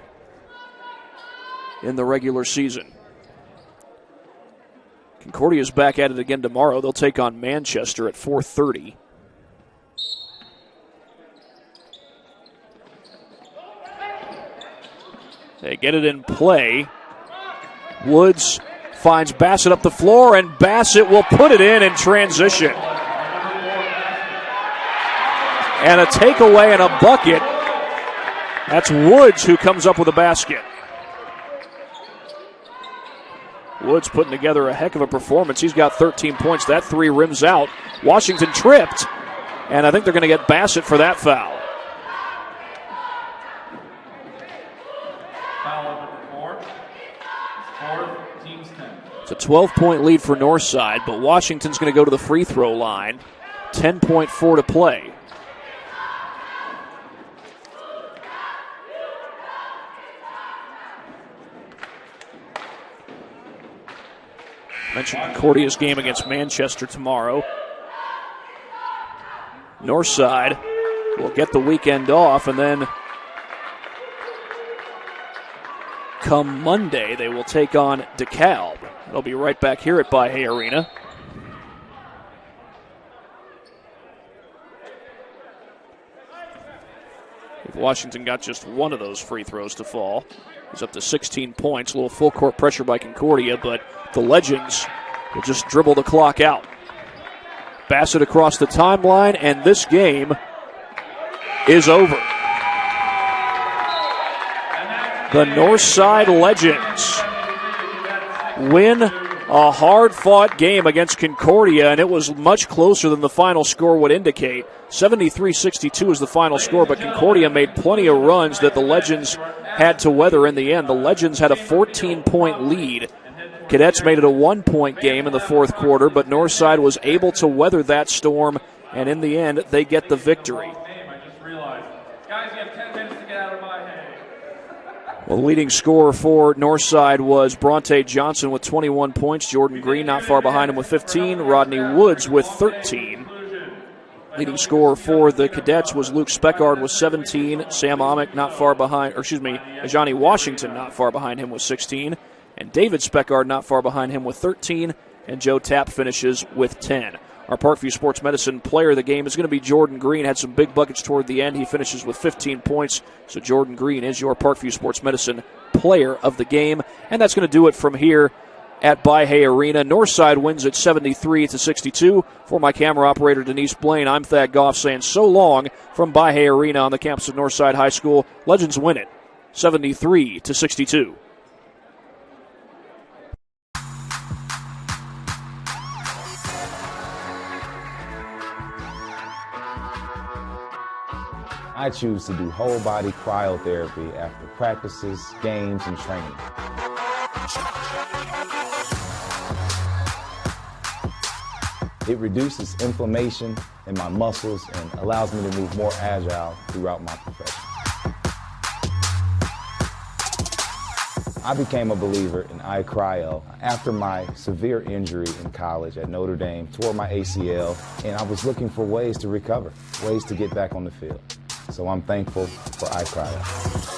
in the regular season. Concordia's back at it again tomorrow. They'll take on Manchester at 4:30. They get it in play. Woods finds Bassett up the floor, and Bassett will put it in transition. And a takeaway and a bucket. That's Woods who comes up with a basket. Woods putting together a heck of a performance. He's got 13 points. That three rims out. Washington tripped. And I think they're going to get Bassett for that foul. It's a 12-point lead for Northside, but Washington's going to go to the free throw line. 10.4 to play. Mentioned Concordia's game against Manchester tomorrow. Northside will get the weekend off, and then come Monday, they will take on DeKalb. They'll be right back here at Bahia Arena. If Washington got just one of those free throws to fall, he's up to 16 points. A little full court pressure by Concordia, but the Legends will just dribble the clock out. Bassett across the timeline, and this game is over. The Northside Legends win a hard-fought game against Concordia, and it was much closer than the final score would indicate. 73-62 is the final score, but Concordia made plenty of runs that the Legends had to weather in the end. The Legends had a 14-point lead. Cadets made it a 1-point game in the fourth quarter, but Northside was able to weather that storm, and in the end, they get the victory. Well, the leading scorer for Northside was Bronte Johnson with 21 points. Jordan Green not far behind him with 15. Rodney Woods with 13. Leading scorer for the Cadets was Luke Speckard with 17. Sam Amick not far behind, Johnny Washington not far behind him with 16. And David Speckard not far behind him with 13. And Joe Tapp finishes with 10. Our Parkview Sports Medicine player of the game is going to be Jordan Green. Had some big buckets toward the end. He finishes with 15 points. So Jordan Green is your Parkview Sports Medicine player of the game. And that's going to do it from here at Bahia Arena. Northside wins at 73-62. For my camera operator, Denise Blaine, I'm Thad Goff saying so long from Bahia Arena on the campus of Northside High School. Legends win it 73-62. I choose to do whole body cryotherapy after practices, games, and training. It reduces inflammation in my muscles and allows me to move more agile throughout my profession. I became a believer in iCryo after my severe injury in college at Notre Dame, tore my ACL, and I was looking for ways to recover, ways to get back on the field. So I'm thankful for iCryo.